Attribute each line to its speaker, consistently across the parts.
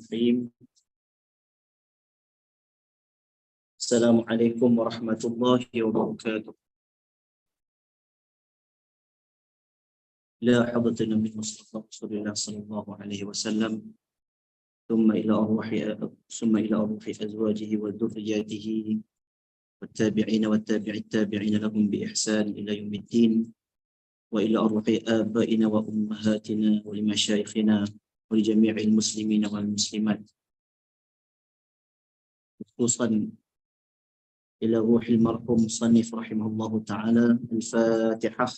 Speaker 1: Bismillahirrahmanirrahim. Assalamualaikum warahmatullahi wabarakatuh. La hadatana min Mustafa Rasulullah sallallahu alaihi wasallam. Thumma ila arwahi azwajihi wa dhurriyyatihi wattabi'ina wattabi'it tabi'ina lahum bi ihsan ila yaumiddin. Wa ila arwahi abaina wa ummahatina wa limasyayikhina wa li jami'il muslimina wal muslimat. Khususan ila ruhil marhum musannif rahimahullahu ta'ala. Al-Fatihah.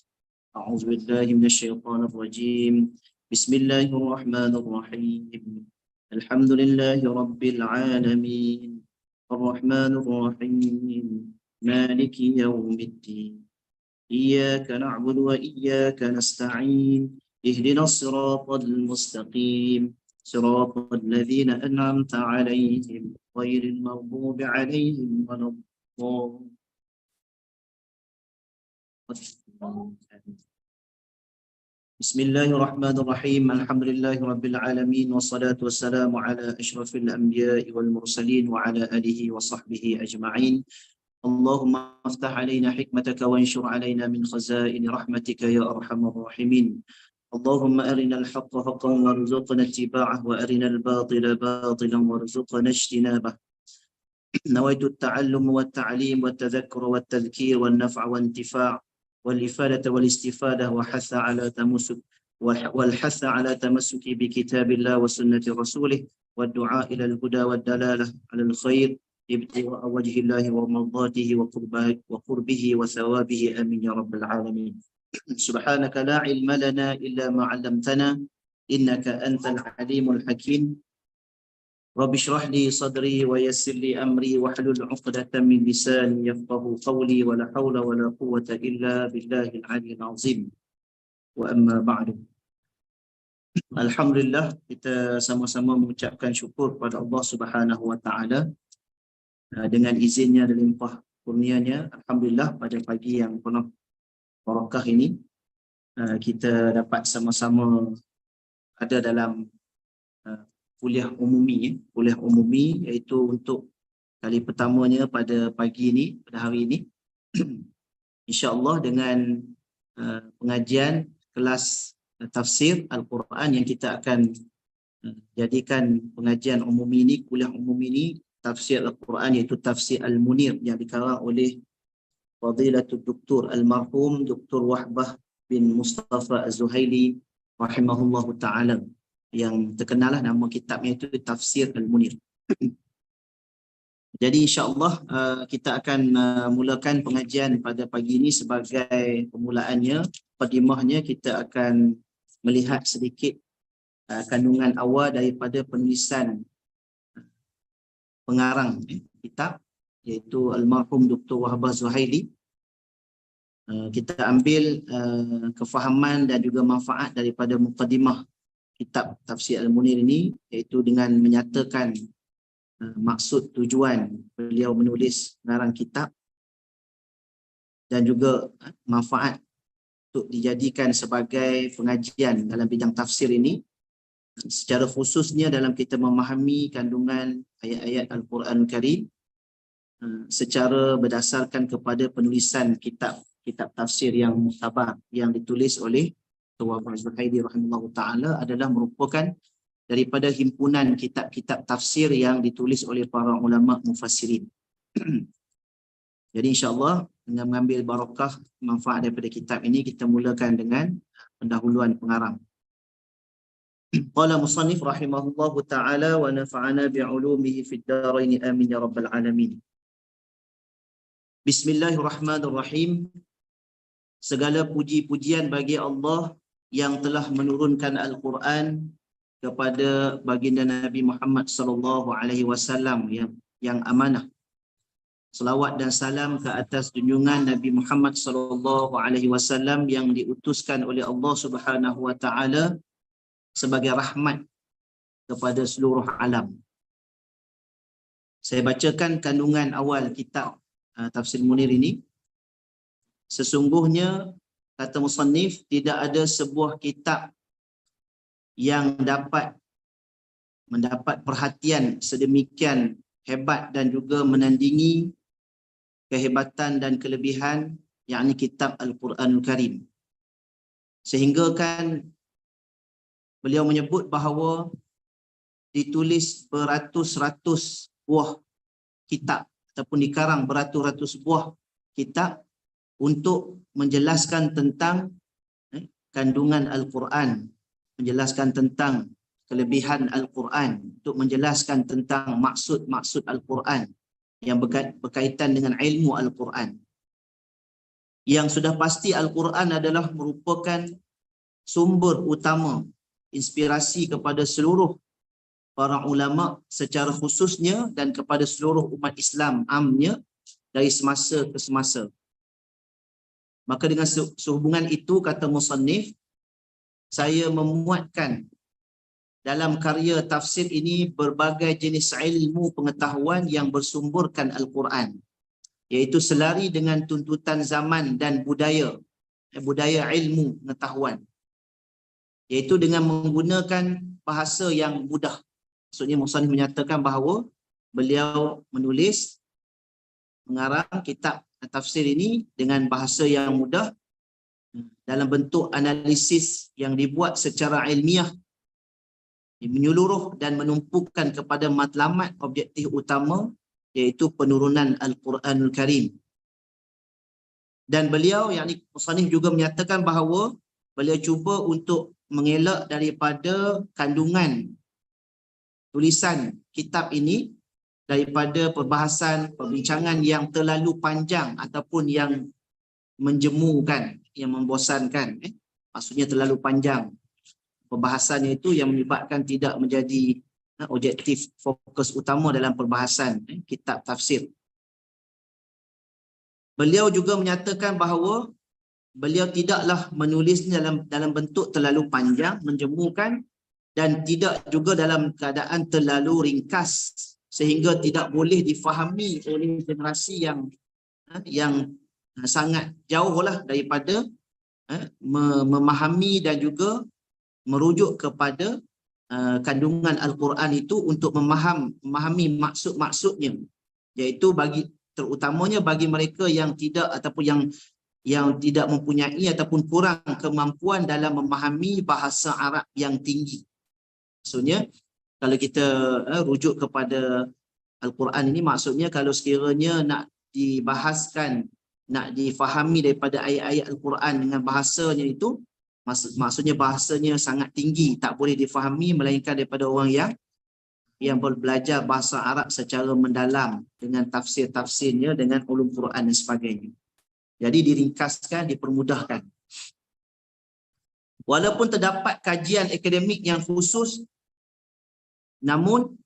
Speaker 1: A'udzu billahi minasyaitonir rajim. Bismillahirrahmanirrahim. Alhamdulillahi rabbil alamin. Arrahmanir rahim. Maliki yaumiddin. Iyyaka na'budu wa iyyaka nasta'in. Ihdinas siratal mustaqim. Siratal ladzina an'amta 'alaihim ghairil maghdubi 'alaihim waladdallin. Bismillahirrahmanirrahim. Alhamdulillahi rabbil alamin wassalatu wassalamu ala asyrafil anbiya'i wal mursalin wa ala alihi wa sahbihi ajma'in. Allahumma aftah alaina hikmataka wa anshur alaina min khazaini rahmatika ya arhamar rahimin. Allahumma arina al-haqqa haqqan warzuqna ittiba'ah wa arina al-batila batilan warzuqna ijtinabah. Nawaitu at-ta'allum wa at-ta'lim wa at-tadhakkur wa at-tadhkir wa an-naf' wa intifa' wal-ifadata wal-istifadah wa hatha ala tamassuk wal-hatha ala tamassuki bi kitabillah wa sunnati rasulih wa ad-du'a ila al-huda wa ad-dalalah ala al-khair ibtigha'a wajhillahi wa mardatihi wa qurbihi wa thawabihi amin ya rabbal alamin. Subhanaka la ilma lana illa ma 'allamtana innaka antal alimul hakim. Rabbi shrah li sadri wa yassir li amri wahlul 'uqdatam min lisani yafqahu qawli wa la hawla wa la quwwata illa billahil 'aliyyil 'azim. Wa amma ba'du. Alhamdulillah, kita sama-sama mengucapkan syukur pada Allah Subhanahu wa taala dengan izinnya dan limpah kurnianya. Alhamdulillah, pada pagi yang penuh barakah ini kita dapat sama-sama ada dalam kuliah umumi iaitu untuk kali pertamanya pada pagi ini, pada hari ini. InsyaAllah dengan pengajian kelas tafsir Al-Quran yang kita akan jadikan pengajian umumi ini, kuliah umumi ini, tafsir Al-Quran iaitu tafsir Al-Munir yang dikarang oleh Fadilatul Doktor Almarhum Dr. Wahbah bin Mustafa Az-Zuhaili rahimahullahu ta'ala, yang terkenal nama kitabnya itu Tafsir Al-Munir. Jadi insyaAllah kita akan mulakan pengajian pada pagi ini. Sebagai permulaannya, mukadimahnya, kita akan melihat sedikit kandungan awal daripada penulisan pengarang kitab iaitu Almarhum Dr. Wahbah Zuhaili. Kita ambil kefahaman dan juga manfaat daripada mukadimah kitab Tafsir Al-Munir ini, iaitu dengan menyatakan maksud tujuan beliau menulis pengarang kitab dan juga manfaat untuk dijadikan sebagai pengajian dalam bidang tafsir ini, secara khususnya dalam kita memahami kandungan ayat-ayat Al-Quran Karim secara berdasarkan kepada penulisan kitab tafsir yang muktabar yang ditulis oleh Wahbah Zuhaili rahimahullah ta'ala, adalah merupakan daripada himpunan kitab-kitab tafsir yang ditulis oleh para ulama mufassirin. Jadi insyaAllah dengan mengambil barakah manfaat daripada kitab ini, kita mulakan dengan pendahuluan pengarang. Qala musannif rahimahullahu ta'ala wa nafa'ana bi'ulumihi fid darain amin ya rabbal alamin. Bismillahirrahmanirrahim. Segala puji-pujian bagi Allah yang telah menurunkan Al-Quran kepada baginda Nabi Muhammad sallallahu alaihi wasallam yang amanah. Selawat dan salam ke atas junjungan Nabi Muhammad sallallahu alaihi wasallam yang diutuskan oleh Allah Subhanahu wa taala sebagai rahmat kepada seluruh alam. Saya bacakan kandungan awal kitab Tafsir Munir ini. Sesungguhnya, kata musannif, tidak ada sebuah kitab yang dapat mendapat perhatian sedemikian hebat dan juga menandingi kehebatan dan kelebihan yakni kitab Al-Quranul Karim. Sehingga kan beliau menyebut bahawa ditulis beratus-ratus buah kitab ataupun dikarang beratus-ratus buah kitab untuk menjelaskan tentang kandungan Al-Quran, menjelaskan tentang kelebihan Al-Quran, untuk menjelaskan tentang maksud-maksud Al-Quran yang berkaitan dengan ilmu Al-Quran. Yang sudah pasti Al-Quran adalah merupakan sumber utama inspirasi kepada seluruh para ulama secara khususnya dan kepada seluruh umat Islam amnya dari semasa ke semasa. Maka dengan sehubungan itu, kata musannif, saya memuatkan dalam karya tafsir ini berbagai jenis ilmu pengetahuan yang bersumberkan Al-Quran, iaitu selari dengan tuntutan zaman dan budaya ilmu pengetahuan, iaitu dengan menggunakan bahasa yang mudah. Maksudnya musannif menyatakan bahawa beliau menulis, mengarang kitab tafsir ini dengan bahasa yang mudah, dalam bentuk analisis yang dibuat secara ilmiah, menyeluruh dan menumpukan kepada matlamat objektif utama, iaitu penurunan Al-Quranul Karim. Dan beliau, yakni musannif, juga menyatakan bahawa beliau cuba untuk mengelak daripada kandungan tulisan kitab ini daripada perbahasan, perbincangan yang terlalu panjang ataupun yang menjemukan, yang membosankan. Maksudnya terlalu panjang perbahasannya itu, yang menyebabkan tidak menjadi objektif fokus utama dalam perbahasan kitab tafsir. Beliau juga menyatakan bahawa beliau tidaklah menulisnya dalam bentuk terlalu panjang, menjemukan, dan tidak juga dalam keadaan terlalu ringkas sehingga tidak boleh difahami oleh generasi yang sangat jauhlah daripada memahami dan juga merujuk kepada kandungan Al-Quran itu untuk memahami maksud-maksudnya, iaitu terutamanya bagi mereka yang tidak ataupun yang tidak mempunyai ataupun kurang kemampuan dalam memahami bahasa Arab yang tinggi. Maksudnya kalau kita rujuk kepada Al-Quran ini, maksudnya kalau sekiranya nak dibahaskan, nak difahami daripada ayat-ayat Al-Quran dengan bahasanya itu, maksudnya bahasanya sangat tinggi, tak boleh difahami melainkan daripada orang yang belajar bahasa Arab secara mendalam dengan tafsir-tafsirnya, dengan ulum Quran dan sebagainya. Jadi diringkaskan, dipermudahkan. Walaupun terdapat kajian akademik yang khusus, namun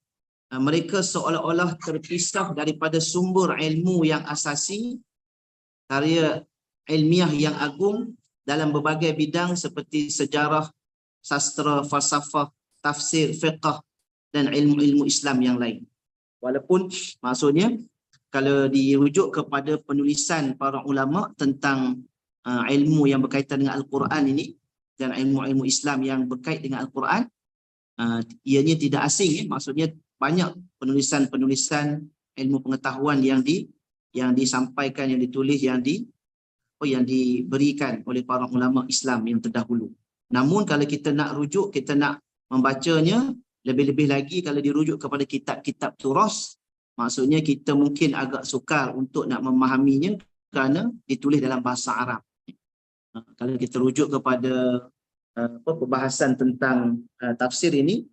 Speaker 1: mereka seolah-olah terpisah daripada sumber ilmu yang asasi, karya ilmiah yang agung dalam berbagai bidang seperti sejarah, sastra, falsafah, tafsir, fiqh dan ilmu-ilmu Islam yang lain. Walaupun maksudnya kalau dirujuk kepada penulisan para ulama tentang ilmu yang berkaitan dengan Al-Quran ini dan ilmu-ilmu Islam yang berkait dengan Al-Quran, ianya tidak asing, maksudnya banyak penulisan-penulisan ilmu pengetahuan yang disampaikan, yang ditulis, yang diberikan oleh para ulama Islam yang terdahulu. Namun kalau kita nak rujuk, kita nak membacanya, lebih-lebih lagi kalau dirujuk kepada kitab-kitab turas, maksudnya kita mungkin agak sukar untuk nak memahaminya kerana ditulis dalam bahasa Arab. Kalau kita rujuk kepada perbahasan tentang tafsir ini,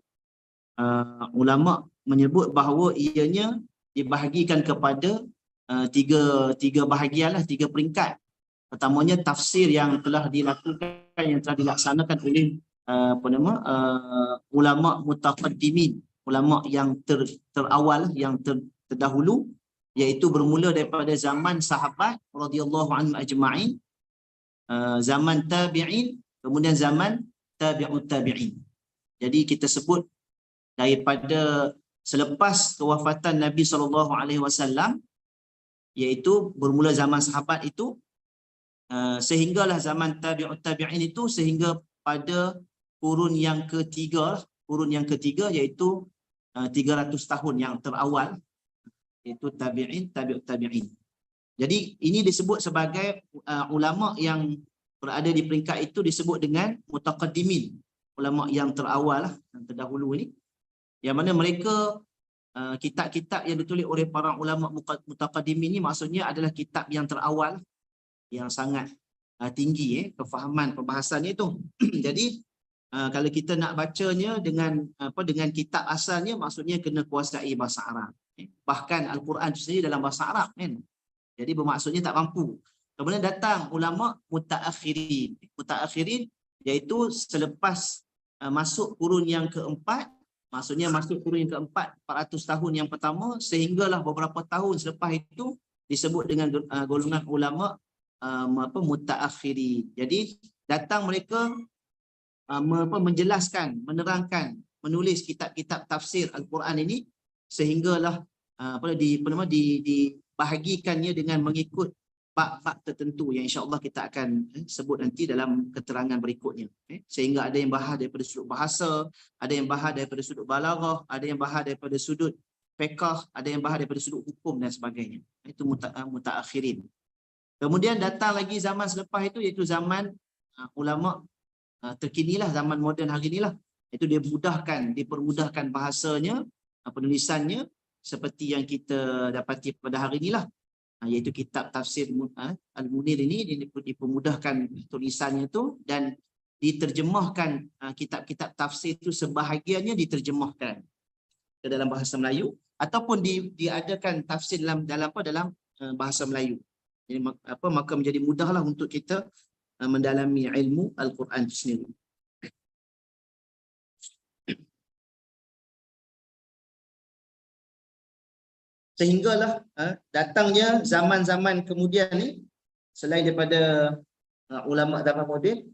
Speaker 1: ulama menyebut bahawa ianya dibahagikan kepada tiga bahagian lah, tiga peringkat. Pertamanya tafsir yang telah dilakukan, yang telah dilaksanakan oleh ulama mutaqaddimin, ulama yang terawal, yang terdahulu, iaitu bermula daripada zaman sahabat radhiyallahu anhum ajma'in, zaman tabi'in, kemudian zaman tabi'ut tabi'in. Jadi kita sebut daripada selepas kewafatan Nabi SAW, iaitu bermula zaman sahabat itu, sehinggalah zaman tabi'ut tabi'in itu, sehingga pada kurun yang ketiga, iaitu 300 tahun yang terawal, iaitu tabi'in, tabi'ut tabi'in. Jadi ini disebut sebagai ulama yang berada di peringkat itu disebut dengan mutaqaddimin, ulama yang terawal lah, yang terdahulu ni, yang mana mereka kitab-kitab yang ditulis oleh para ulama mutaqaddimin ni maksudnya adalah kitab yang terawal, yang sangat tinggi kefahaman perbahasannya itu. Jadi kalau kita nak bacanya dengan kitab asalnya, maksudnya kena kuasai bahasa Arab. Bahkan Al-Quran itu sendiri dalam bahasa Arab kan. Jadi bermaksudnya tak mampu. Kemudian datang ulama mutaakhirin. Mutaakhirin iaitu selepas masuk kurun yang keempat, maksudnya masuk kurun yang keempat 400 tahun yang pertama, sehinggalah beberapa tahun selepas itu disebut dengan golongan ulama mutaakhirin. Jadi datang mereka menjelaskan, menerangkan, menulis kitab-kitab tafsir Al-Quran ini, sehinggalah dibahagikannya dengan mengikut bab-bab tertentu yang insya-Allah kita akan sebut nanti dalam keterangan berikutnya. Sehingga ada yang bahas daripada sudut bahasa, ada yang bahas daripada sudut balaghah, ada yang bahas daripada sudut fiqh, ada yang bahas daripada sudut hukum dan sebagainya. Itu mutaakhirin. Kemudian datang lagi zaman selepas itu, iaitu zaman ulama terkinilah, zaman moden hari inilah. Itu dia dipermudahkan bahasanya, penulisannya, seperti yang kita dapati pada hari inilah, iaitu kitab tafsir Al-Munir ini dipermudahkan tulisannya tu, dan diterjemahkan kitab-kitab tafsir itu sebahagiannya diterjemahkan ke dalam bahasa Melayu, ataupun diadakan tafsir dalam bahasa Melayu. Jadi maka menjadi mudahlah untuk kita mendalami ilmu Al-Quran itu sendiri. Sehinggalah datangnya zaman-zaman kemudian ni, selain daripada ulama zaman moden,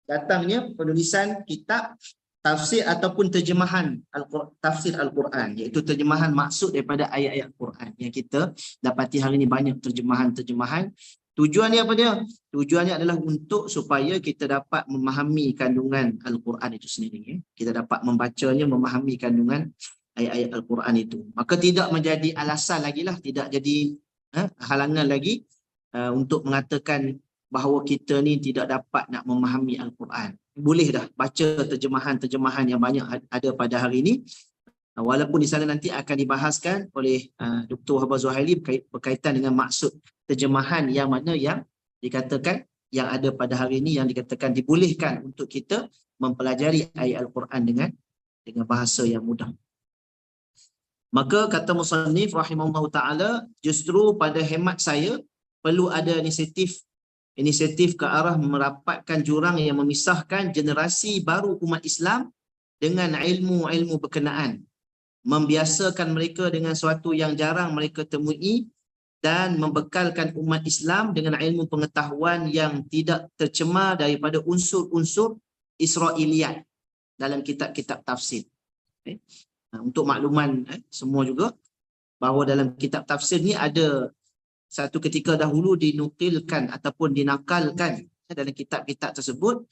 Speaker 1: datangnya penulisan kitab tafsir ataupun terjemahan tafsir Al-Quran, iaitu terjemahan maksud daripada ayat-ayat Al-Quran yang kita dapati hari ini. Banyak terjemahan. Tujuannya apa dia? Tujuannya adalah untuk supaya kita dapat memahami kandungan Al-Quran itu sendiri. Kita dapat membacanya, memahami kandungan ayat-ayat Al-Quran itu. Maka tidak menjadi alasan lagi lah, tidak jadi halangan lagi untuk mengatakan bahawa kita ni tidak dapat nak memahami Al-Quran. Boleh dah baca terjemahan-terjemahan yang banyak ada pada hari ini. Walaupun di sana nanti akan dibahaskan oleh Dr. Wahbah Zuhaili berkaitan dengan maksud terjemahan yang mana yang dikatakan yang ada pada hari ini, yang dikatakan dibolehkan untuk kita mempelajari ayat Al-Quran dengan bahasa yang mudah. Maka kata musannif rahimahullah ta'ala, justru pada hemat saya perlu ada inisiatif ke arah merapatkan jurang yang memisahkan generasi baru umat Islam dengan ilmu-ilmu berkenaan, membiasakan mereka dengan sesuatu yang jarang mereka temui, dan membekalkan umat Islam dengan ilmu pengetahuan yang tidak tercemar daripada unsur-unsur Israiliyat dalam kitab-kitab tafsir. Untuk makluman semua juga, bahawa dalam kitab tafsir ni ada satu ketika dahulu dinukilkan ataupun dinakalkan dalam kitab-kitab tersebut,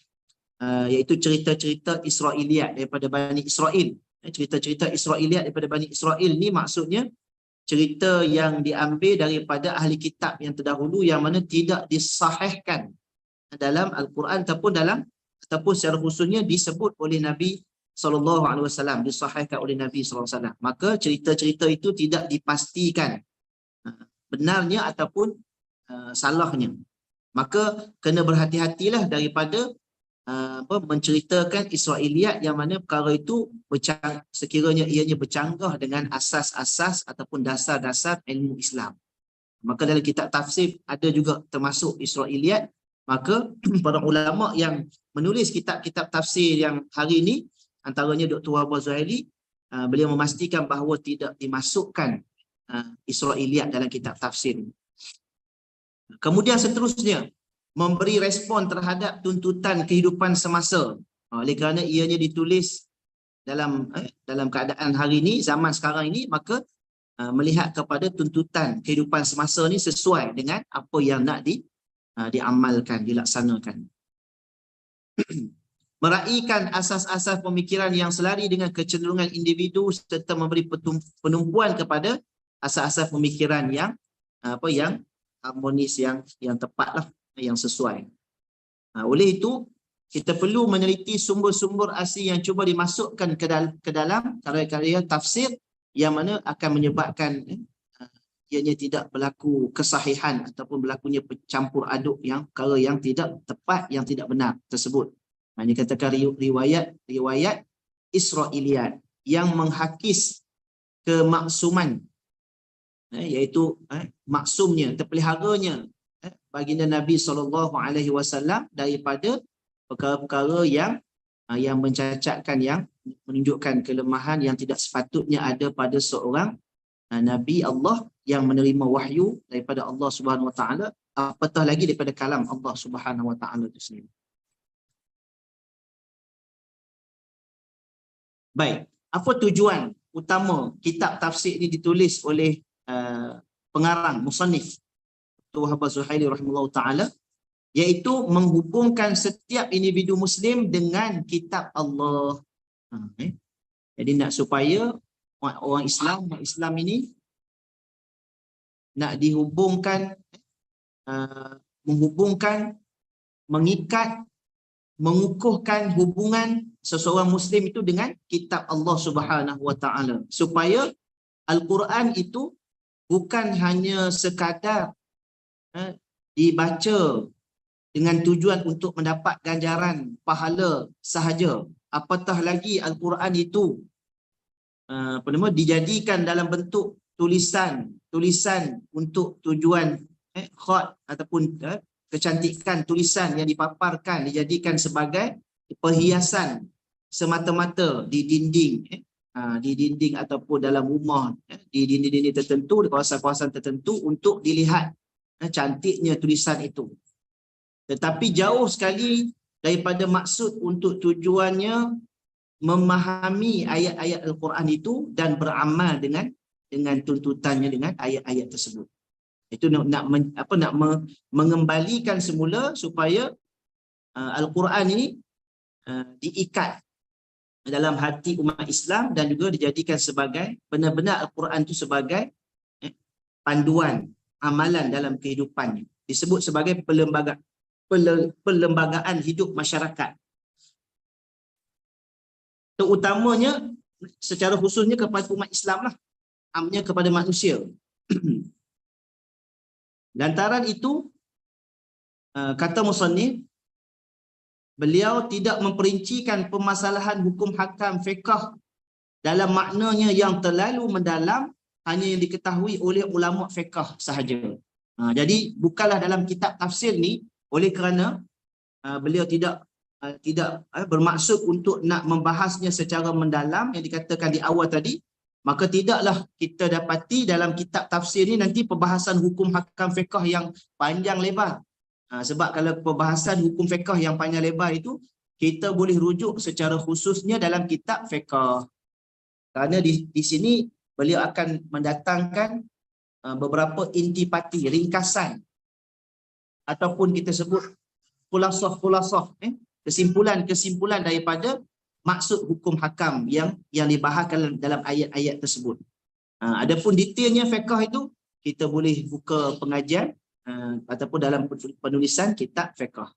Speaker 1: iaitu cerita-cerita Israiliyat daripada Bani Israel. Cerita-cerita Israiliyat daripada Bani Israel ni maksudnya cerita yang diambil daripada ahli kitab yang terdahulu, yang mana tidak disahihkan dalam Al-Quran ataupun secara khususnya disebut oleh Nabi SAW, disahihkan oleh Nabi SAW. Maka cerita-cerita itu tidak dipastikan benarnya ataupun salahnya. Maka kena berhati-hatilah daripada menceritakan Israiliyat yang mana perkara itu sekiranya ianya bercanggah dengan asas-asas ataupun dasar-dasar ilmu Islam. Maka dalam kitab tafsir ada juga termasuk Israiliyat. Maka para ulama yang menulis kitab-kitab tafsir yang hari ini, antaranya Dr. Wahbah Zuhaili, beliau memastikan bahawa tidak dimasukkan Israiliyat dalam kitab tafsir. Kemudian seterusnya, memberi respon terhadap tuntutan kehidupan semasa. Oleh kerana ianya ditulis dalam keadaan hari ini, zaman sekarang ini, maka melihat kepada tuntutan kehidupan semasa ni sesuai dengan apa yang nak diamalkan, dilaksanakan. meraihkan asas-asas pemikiran yang selari dengan kecenderungan individu serta memberi penumpuan kepada asas-asas pemikiran yang yang harmonis, yang tepatlah, yang sesuai. Oleh itu kita perlu meneliti sumber-sumber asli yang cuba dimasukkan ke dalam karya-karya tafsir yang mana akan menyebabkan ianya tidak berlaku kesahihan ataupun berlakunya pencampur aduk yang perkara yang tidak tepat, yang tidak benar tersebut. Hanya katakan riwayat Israiliyat yang menghakis kemaksuman, iaitu maksumnya, terpeliharanya baginda Nabi SAW daripada perkara-perkara yang mencacatkan, yang menunjukkan kelemahan yang tidak sepatutnya ada pada seorang Nabi Allah yang menerima wahyu daripada Allah Subhanahu Wa Taala, apatah lagi daripada kalam Allah Subhanahu Wa Taala itu sendiri. Baik, apa tujuan utama kitab tafsir ini ditulis oleh pengarang musannif Wahbah Zuhaili rahimahullah taala, iaitu menghubungkan setiap individu muslim dengan kitab Allah. Jadi nak supaya orang Islam ini nak dihubungkan, menghubungkan, mengikat, mengukuhkan hubungan seseorang muslim itu dengan kitab Allah Subhanahu Wa Taala, supaya Al-Quran itu bukan hanya sekadar dibaca dengan tujuan untuk mendapat ganjaran pahala sahaja, apatah lagi Al-Quran itu dijadikan dalam bentuk tulisan untuk tujuan khat ataupun kecantikan tulisan yang dipaparkan, dijadikan sebagai perhiasan semata-mata di dinding ataupun dalam rumah, di dinding-dinding tertentu, di kawasan-kawasan tertentu untuk dilihat cantiknya tulisan itu. Tetapi jauh sekali daripada maksud untuk tujuannya memahami ayat-ayat Al-Quran itu dan beramal dengan tuntutannya, dengan ayat-ayat tersebut. Itu nak mengembalikan semula supaya Al-Quran ini diikat dalam hati umat Islam dan juga dijadikan sebagai benar-benar Al-Quran itu sebagai panduan amalan dalam kehidupannya. Disebut sebagai perlembagaan hidup masyarakat. Terutamanya secara khususnya kepada umat Islam lah, amnya kepada manusia. Lantaran itu kata musannif, beliau tidak memperincikan permasalahan hukum hakam fiqh dalam maknanya yang terlalu mendalam, hanya yang diketahui oleh ulama fiqh sahaja. Jadi bukanlah dalam kitab tafsir ni, oleh kerana beliau tidak bermaksud untuk nak membahasnya secara mendalam yang dikatakan di awal tadi, maka tidaklah kita dapati dalam kitab tafsir ni nanti perbahasan hukum hakam fiqh yang panjang lebar. Sebab kalau perbahasan hukum fiqh yang panjang lebar itu, kita boleh rujuk secara khususnya dalam kitab fiqh. Kerana di sini beliau akan mendatangkan beberapa intipati, ringkasan, ataupun kita sebut khulasah, kesimpulan daripada maksud hukum hakam yang dibahaskan dalam ayat-ayat tersebut. Adapun detailnya fiqh itu kita boleh buka pengajian ataupun dalam penulisan kitab fiqh.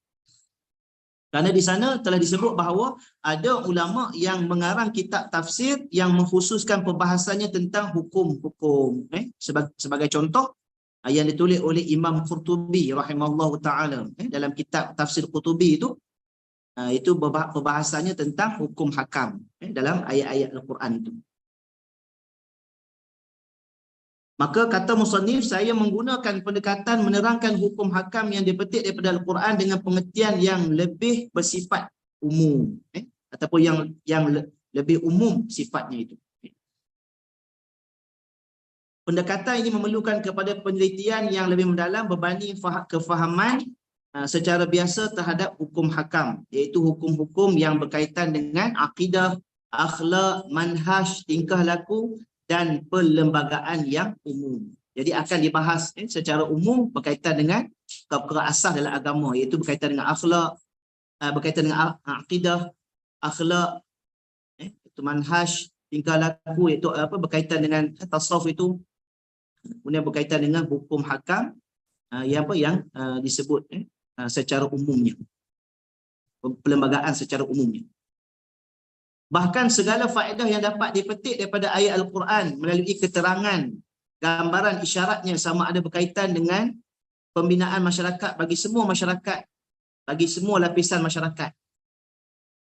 Speaker 1: Kerana di sana telah disebut bahawa ada ulama yang mengarang kitab tafsir yang mengkhususkan perbahasannya tentang hukum-hukum. Sebagai contoh, yang ditulis oleh Imam Qurtubi rahimahullahu taala dalam kitab tafsir Qurtubi itu perbahasannya tentang hukum hakam dalam ayat-ayat Al-Quran itu. Maka kata musannif, saya menggunakan pendekatan menerangkan hukum hakam yang dipetik daripada Al-Quran dengan pengertian yang lebih bersifat umum, ataupun yang lebih umum sifatnya itu. Pendekatan ini memerlukan kepada penelitian yang lebih mendalam berbanding kefahaman secara biasa terhadap hukum hakam, iaitu hukum-hukum yang berkaitan dengan akidah, akhlak, manhaj, tingkah laku dan perlembagaan yang umum. Jadi akan dibahas secara umum berkaitan dengan perkara asas dalam agama, iaitu berkaitan dengan akhlak, berkaitan dengan akidah, akhlak, itu manhaj, tingkah laku, itu apa berkaitan dengan tasawuf itu, kemudian berkaitan dengan hukum hakam yang disebut secara umumnya, perlembagaan secara umumnya. Bahkan segala faedah yang dapat dipetik daripada ayat Al-Quran melalui keterangan, gambaran, isyaratnya sama ada berkaitan dengan pembinaan masyarakat bagi semua masyarakat, bagi semua lapisan masyarakat.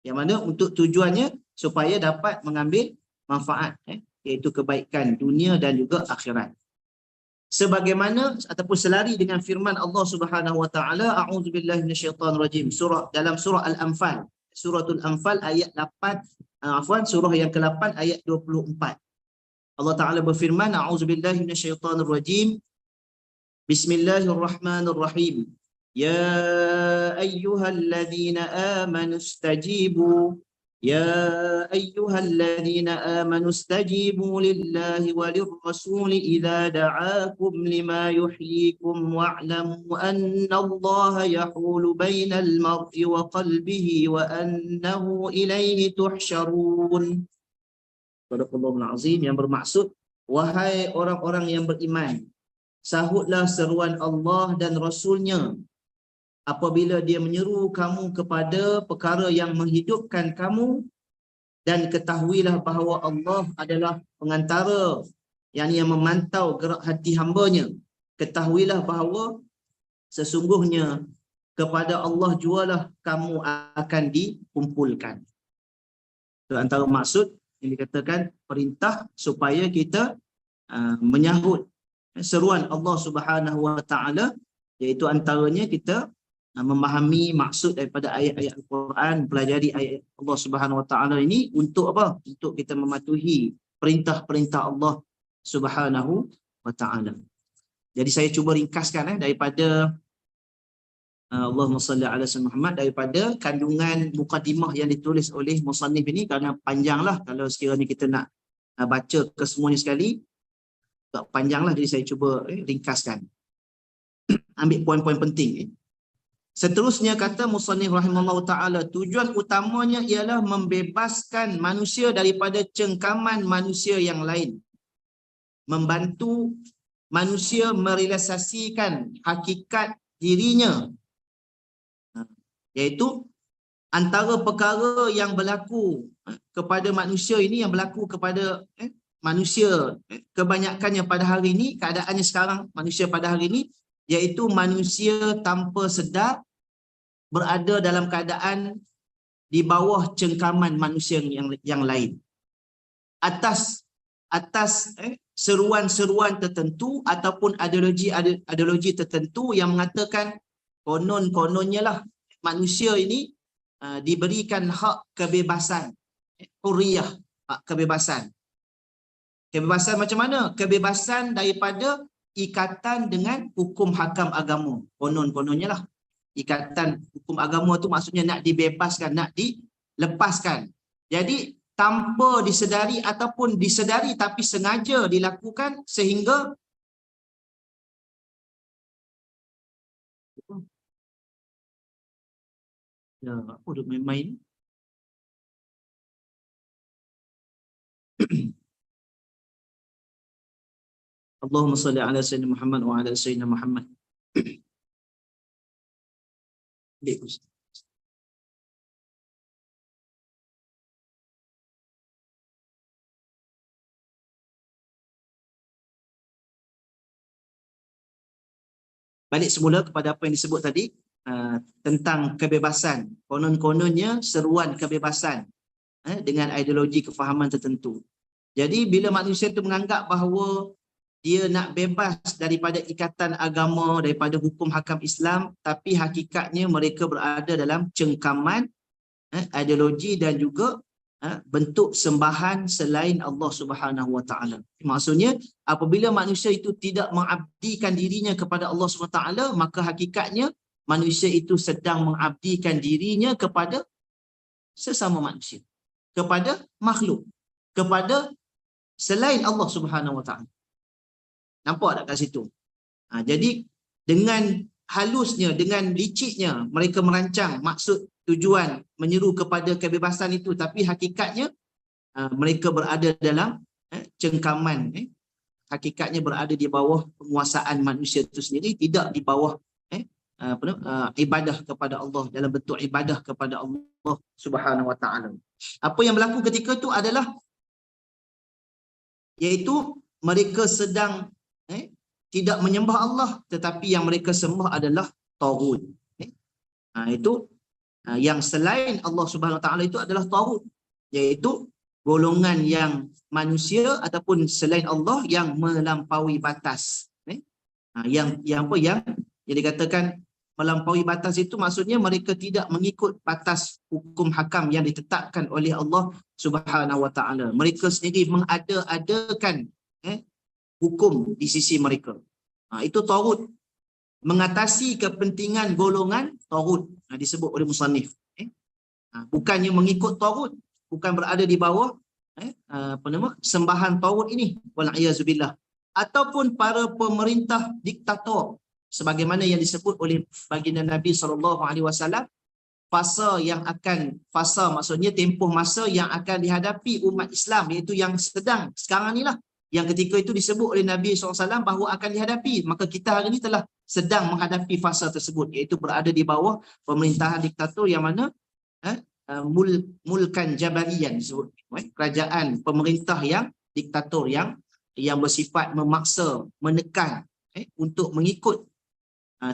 Speaker 1: Yang mana untuk tujuannya supaya dapat mengambil manfaat, iaitu kebaikan dunia dan juga akhirat. Sebagaimana ataupun selari dengan firman Allah Subhanahu wa taala, a'udzubillahi minasyaitonirrajim, dalam surah Al-Anfal, suratul Anfal ayat 8, surah yang ke-8 ayat 24. Allah Taala berfirman, a'udzubillahi minasyaitonirrajim, bismillahirrahmanirrahim, ya ayyuhalladzina amanu istajibu يا أيها الذين آمنوا استجيبوا لله وللرسول إذا دعاكم لما يحييكم واعلموا أن الله يحول بين المرء وقلبه وأنه إليه تحشرون. Sadaqallahul Azim, yang bermaksud, wahai orang-orang yang beriman, sahutlah seruan Allah dan Rasulnya apabila dia menyeru kamu kepada perkara yang menghidupkan kamu, dan ketahuilah bahawa Allah adalah pengantara yang memantau gerak hati hambanya. Ketahuilah bahawa sesungguhnya kepada Allah jualah kamu akan dikumpulkan. Itu antara maksud yang dikatakan perintah supaya kita menyahut seruan Allah Subhanahu wa taala, iaitu antaranya kita memahami maksud daripada ayat-ayat Al-Quran, pelajari ayat Allah Subhanahu wa taala ini untuk apa? Untuk kita mematuhi perintah-perintah Allah Subhanahu wa taala. Jadi saya cuba ringkaskan daripada Allahumma salli ala sayyidina Muhammad, daripada kandungan mukadimah yang ditulis oleh musannif ini, kerana panjanglah kalau sekiranya kita nak baca ke semuanya sekali, panjanglah, jadi saya cuba ringkaskan. Ambil poin-poin penting. Seterusnya kata musannif rahimallahu taala, tujuan utamanya ialah membebaskan manusia daripada cengkaman manusia yang lain, membantu manusia merealisasikan hakikat dirinya, iaitu antara perkara yang berlaku kepada manusia ini, yang berlaku kepada manusia kebanyakannya pada hari ini, keadaannya sekarang manusia pada hari ini, iaitu manusia tanpa sedar berada dalam keadaan di bawah cengkaman manusia yang lain, atas seruan-seruan tertentu ataupun ideologi tertentu yang mengatakan kononnya lah manusia ini diberikan hak kebebasan, hurriyah, hak kebebasan. Kebebasan macam mana? Kebebasan daripada ikatan dengan hukum hakam agama. Kononnya lah. Ikatan hukum agama tu maksudnya nak dibebaskan, nak dilepaskan. Jadi tanpa disedari ataupun disedari tapi sengaja dilakukan sehingga apa duk main-main. Allahumma salli ala sayyidina Muhammad wa ala sayyidina Muhammad. Balik semula kepada apa yang disebut tadi tentang kebebasan. Konon-kononnya seruan kebebasan dengan ideologi kefahaman tertentu. Jadi bila manusia itu menganggap bahawa dia nak bebas daripada ikatan agama, daripada hukum hakam Islam, tapi hakikatnya mereka berada dalam cengkaman ideologi dan juga bentuk sembahan selain Allah Subhanahu wa taala. Maksudnya apabila manusia itu tidak mengabdikan dirinya kepada Allah Subhanahu wa taala, maka hakikatnya manusia itu sedang mengabdikan dirinya kepada sesama manusia, kepada makhluk, kepada selain Allah Subhanahu wa taala. Nampak tak kat situ? Jadi dengan halusnya, dengan liciknya mereka merancang maksud tujuan menyeru kepada kebebasan itu, tapi hakikatnya mereka berada dalam cengkaman, hakikatnya berada di bawah penguasaan manusia itu sendiri, tidak di bawah ibadah kepada Allah, dalam bentuk ibadah kepada Allah Subhanahu Wa Taala. Apa yang berlaku ketika itu adalah iaitu mereka sedang tidak menyembah Allah, tetapi yang mereka sembah adalah taghut. Itu yang selain Allah Subhanahu Wa Taala itu adalah taghut, iaitu golongan yang manusia ataupun selain Allah yang melampaui batas. Yang dikatakan melampaui batas itu maksudnya mereka tidak mengikut batas hukum hakam yang ditetapkan oleh Allah Subhanahu Wa Taala. Mereka sendiri mengada-adakan hukum di sisi mereka. Itu taghut. Mengatasi kepentingan golongan taghut, disebut oleh musannif. Bukannya mengikut taghut, bukan berada di bawah sembahan taghut ini, wal-iyazubillah, ataupun para pemerintah diktator, sebagaimana yang disebut oleh baginda Nabi SAW, fasa maksudnya tempoh masa yang akan dihadapi umat Islam, iaitu yang sedang sekarang inilah, yang ketika itu disebut oleh Nabi SAW bahawa akan dihadapi. Maka kita hari ini telah sedang menghadapi fasa tersebut, iaitu berada di bawah pemerintahan diktator yang mana mulkan jabarian disebut, kerajaan pemerintah yang diktator, yang bersifat memaksa, menekan untuk mengikut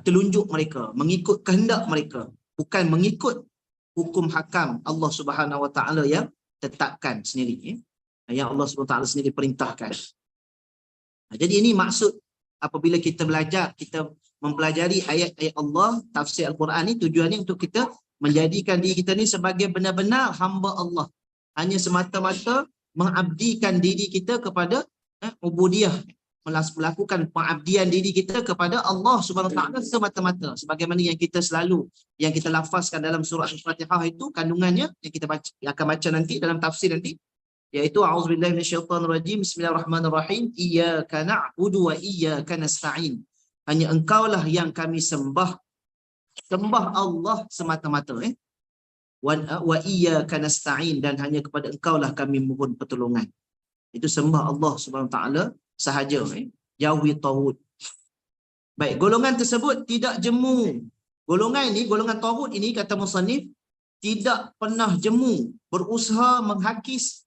Speaker 1: telunjuk mereka, mengikut kehendak mereka, bukan mengikut hukum hakam Allah Subhanahu Wa Taala yang tetapkan sendiri, yang Allah Subhanahu Wa Taala sendiri perintahkan. Jadi ini maksud apabila kita belajar, kita mempelajari ayat-ayat Allah, tafsir Al-Quran ni, tujuannya untuk kita menjadikan diri kita ni sebagai benar-benar hamba Allah, hanya semata-mata mengabdikan diri kita kepada ubudiyah, melakukan pengabdian diri kita kepada Allah Subhanahu Wa Taala semata-mata, sebagaimana yang kita selalu yang kita lafazkan dalam surah Al-Fatihah itu, kandungannya yang kita akan baca nanti dalam tafsir nanti, iaitu a'udzubillahi minasyaitonirrajim, bismillahirrahmanirrahim, iyyaka na'budu wa iyyaka nasta'in, hanya engkaulah yang kami sembah Allah semata-mata, wa iyyaka nasta'in, dan hanya kepada engkaulah kami mohon pertolongan. Itu sembah Allah Subhanahu Wa Taala sahaja, jauhi taghut. Baik, golongan tersebut tidak jemu. Golongan ini, golongan taghut ini, kata musannif, tidak pernah jemu berusaha menghakis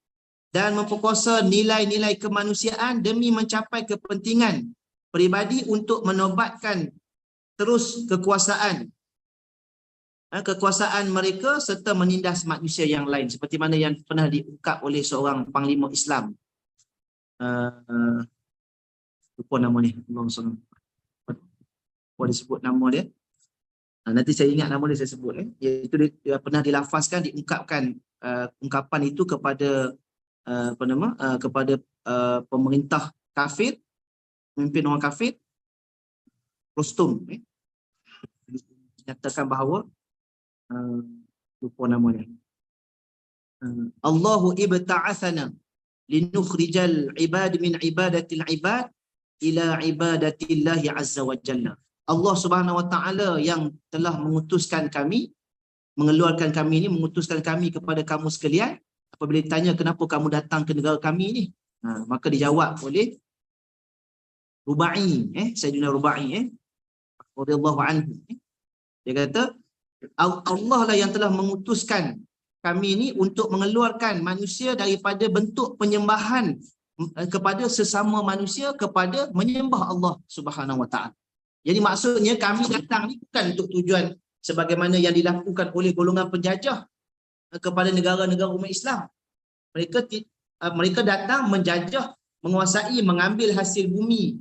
Speaker 1: dan memperkuasa nilai-nilai kemanusiaan demi mencapai kepentingan peribadi untuk menobatkan terus kekuasaan mereka serta menindas manusia yang lain, seperti mana yang pernah diungkap oleh seorang panglima Islam. Lupa nama ni, apa disebut nama dia, nanti saya ingat nama dia saya sebut, iaitu dia pernah dilafazkan, diungkapkan ungkapan itu kepada kepada pemerintah kafir, pemimpin orang kafir, Rustum, nyatakan bahawa lupa nama dia, Allahu ibta'athana linukhrijal ibad min ibadatil ibad ila ibadatillahi azza wa jalla. Allah Subhanahu Wa Taala yang telah mengutuskan kami, mengeluarkan kami ini, mengutuskan kami kepada kamu sekalian. Apabila ditanya kenapa kamu datang ke negara kami ini, maka dijawab oleh Rubai, Sayyidina Rubai, radhiyallahu anhu. Dia kata Allah lah yang telah mengutuskan kami ini untuk mengeluarkan manusia daripada bentuk penyembahan kepada sesama manusia kepada menyembah Allah Subhanahu Wa Taala. Jadi maksudnya kami datang ni bukan untuk tujuan sebagaimana yang dilakukan oleh golongan penjajah kepada negara-negara umat Islam. Mereka datang menjajah, menguasai, mengambil hasil bumi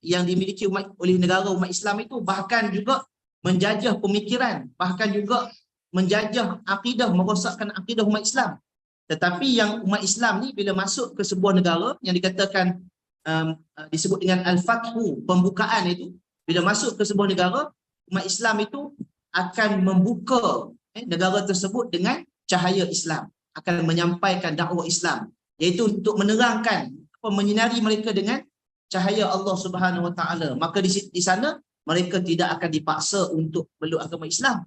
Speaker 1: yang dimiliki oleh negara umat Islam itu, bahkan juga menjajah pemikiran, bahkan juga menjajah akidah, merosakkan akidah umat Islam. Tetapi yang umat Islam ni bila masuk ke sebuah negara yang dikatakan disebut dengan al-fathu, pembukaan itu, bila masuk ke sebuah negara, umat Islam itu akan membuka negara tersebut dengan cahaya Islam, akan menyampaikan dakwah Islam, iaitu untuk menerangkan, menyinari mereka dengan cahaya Allah Subhanahu Wa Taala. Maka di sana mereka tidak akan dipaksa untuk meluk agama Islam.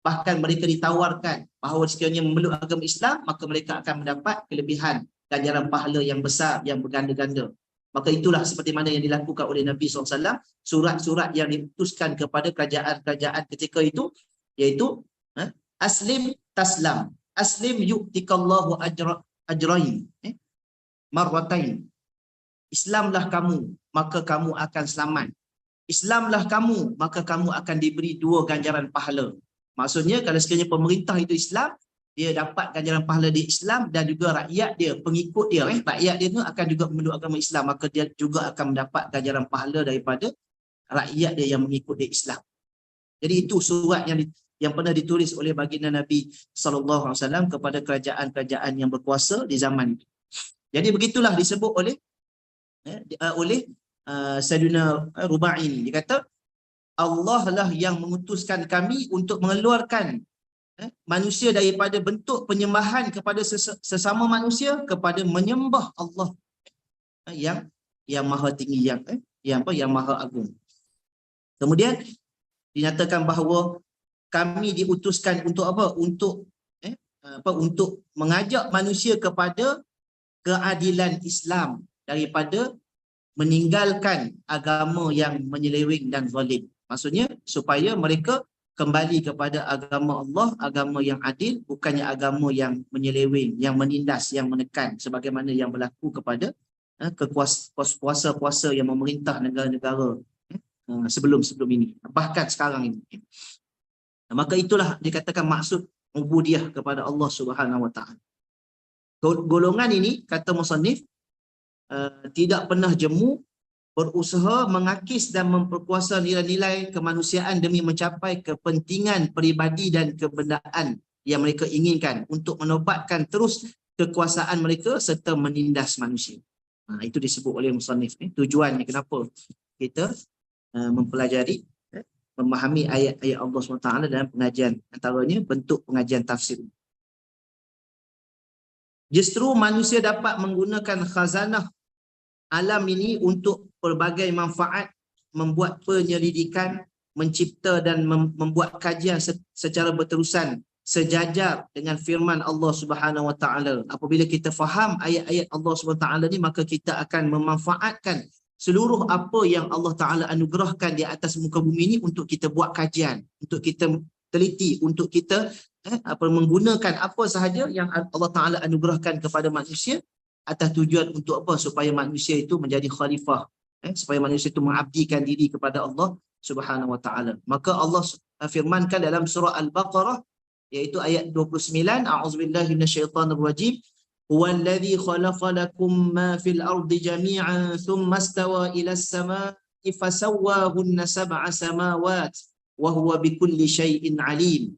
Speaker 1: Bahkan mereka ditawarkan bahawa sekiranya memeluk agama Islam, maka mereka akan mendapat kelebihan ganjaran pahala yang besar, yang berganda-ganda. Maka itulah seperti mana yang dilakukan oleh Nabi SAW, surat-surat yang diutuskan kepada kerajaan-kerajaan ketika itu, iaitu aslim taslam, aslim yu'tikallahu ajrain, marwatain. Islamlah kamu, maka kamu akan selamat. Islamlah kamu, maka kamu akan diberi 2 ganjaran pahala. Maksudnya kalau sekiranya pemerintah itu Islam, dia dapat ganjaran pahala di Islam, dan juga rakyat dia, pengikut dia, rakyat dia tu akan juga memeluk agama Islam, maka dia juga akan mendapat ganjaran pahala daripada rakyat dia yang mengikut dia Islam. Jadi itu surat yang pernah ditulis oleh baginda Nabi SAW kepada kerajaan-kerajaan yang berkuasa di zaman itu. Jadi begitulah disebut oleh Sayyidina Rubai ini. Dia kata, Allah lah yang mengutuskan kami untuk mengeluarkan manusia daripada bentuk penyembahan kepada sesama manusia kepada menyembah Allah yang maha tinggi, yang maha agung. Kemudian dinyatakan bahawa kami diutuskan untuk apa? Untuk mengajak manusia kepada keadilan Islam daripada meninggalkan agama yang menyeleweng dan zalim. Maksudnya supaya mereka kembali kepada agama Allah, agama yang adil, bukannya agama yang menyeleweng, yang menindas, yang menekan sebagaimana yang berlaku kepada kuasa-kuasa yang memerintah negara-negara sebelum ini, bahkan sekarang ini. Maka itulah dikatakan maksud ubudiyah kepada Allah Subhanahu Wa Taala. Golongan ini, kata musannif, tidak pernah jemu berusaha mengakis dan memperkuasa nilai-nilai kemanusiaan demi mencapai kepentingan peribadi dan kebendaan yang mereka inginkan untuk menobatkan terus kekuasaan mereka serta menindas manusia. Itu disebut oleh musannif ni, tujuannya kenapa kita mempelajari, memahami ayat-ayat Allah SWT dalam pengajian, antaranya bentuk pengajian tafsir. Justru manusia dapat menggunakan khazanah alam ini untuk pelbagai manfaat, membuat penyelidikan, mencipta dan membuat kajian secara berterusan sejajar dengan firman Allah Subhanahu Wa Taala. Apabila kita faham ayat-ayat Allah Subhanahu Wa Taala ni, maka kita akan memanfaatkan seluruh apa yang Allah Taala anugerahkan di atas muka bumi ini untuk kita buat kajian, untuk kita teliti, untuk kita menggunakan apa sahaja yang Allah Taala anugerahkan kepada manusia atas tujuan untuk apa? Supaya manusia itu menjadi khalifah, supaya manusia itu mengabdikan diri kepada Allah Subhanahu Wa Taala. Maka Allah firmankan dalam surah Al-Baqarah, iaitu ayat 29, a'udzubillahi minasyaitonirrajim, huwallazi khalaqa lakum ma fil ardi jami'an thumma istawa ila as-samaa'i fasawwahunna sab'a samawat wa huwa bikulli syai'in alim.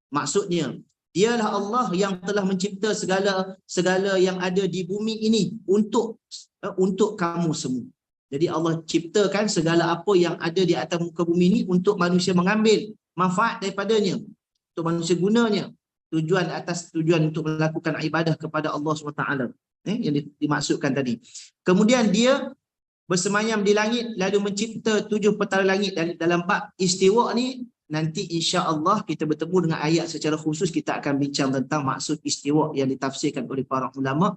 Speaker 1: Maksudnya, dialah Allah yang telah mencipta segala yang ada di bumi ini untuk kamu semua. Jadi Allah ciptakan segala apa yang ada di atas muka bumi ini untuk manusia mengambil manfaat daripadanya, untuk manusia gunanya. Tujuan untuk melakukan ibadah kepada Allah SWT, yang dimaksudkan tadi. Kemudian dia bersemayam di langit lalu mencipta 7 petala langit. Dalam bab istiwa ni, nanti insya-Allah kita bertemu dengan ayat secara khusus, kita akan bincang tentang maksud istiwa yang ditafsirkan oleh para ulama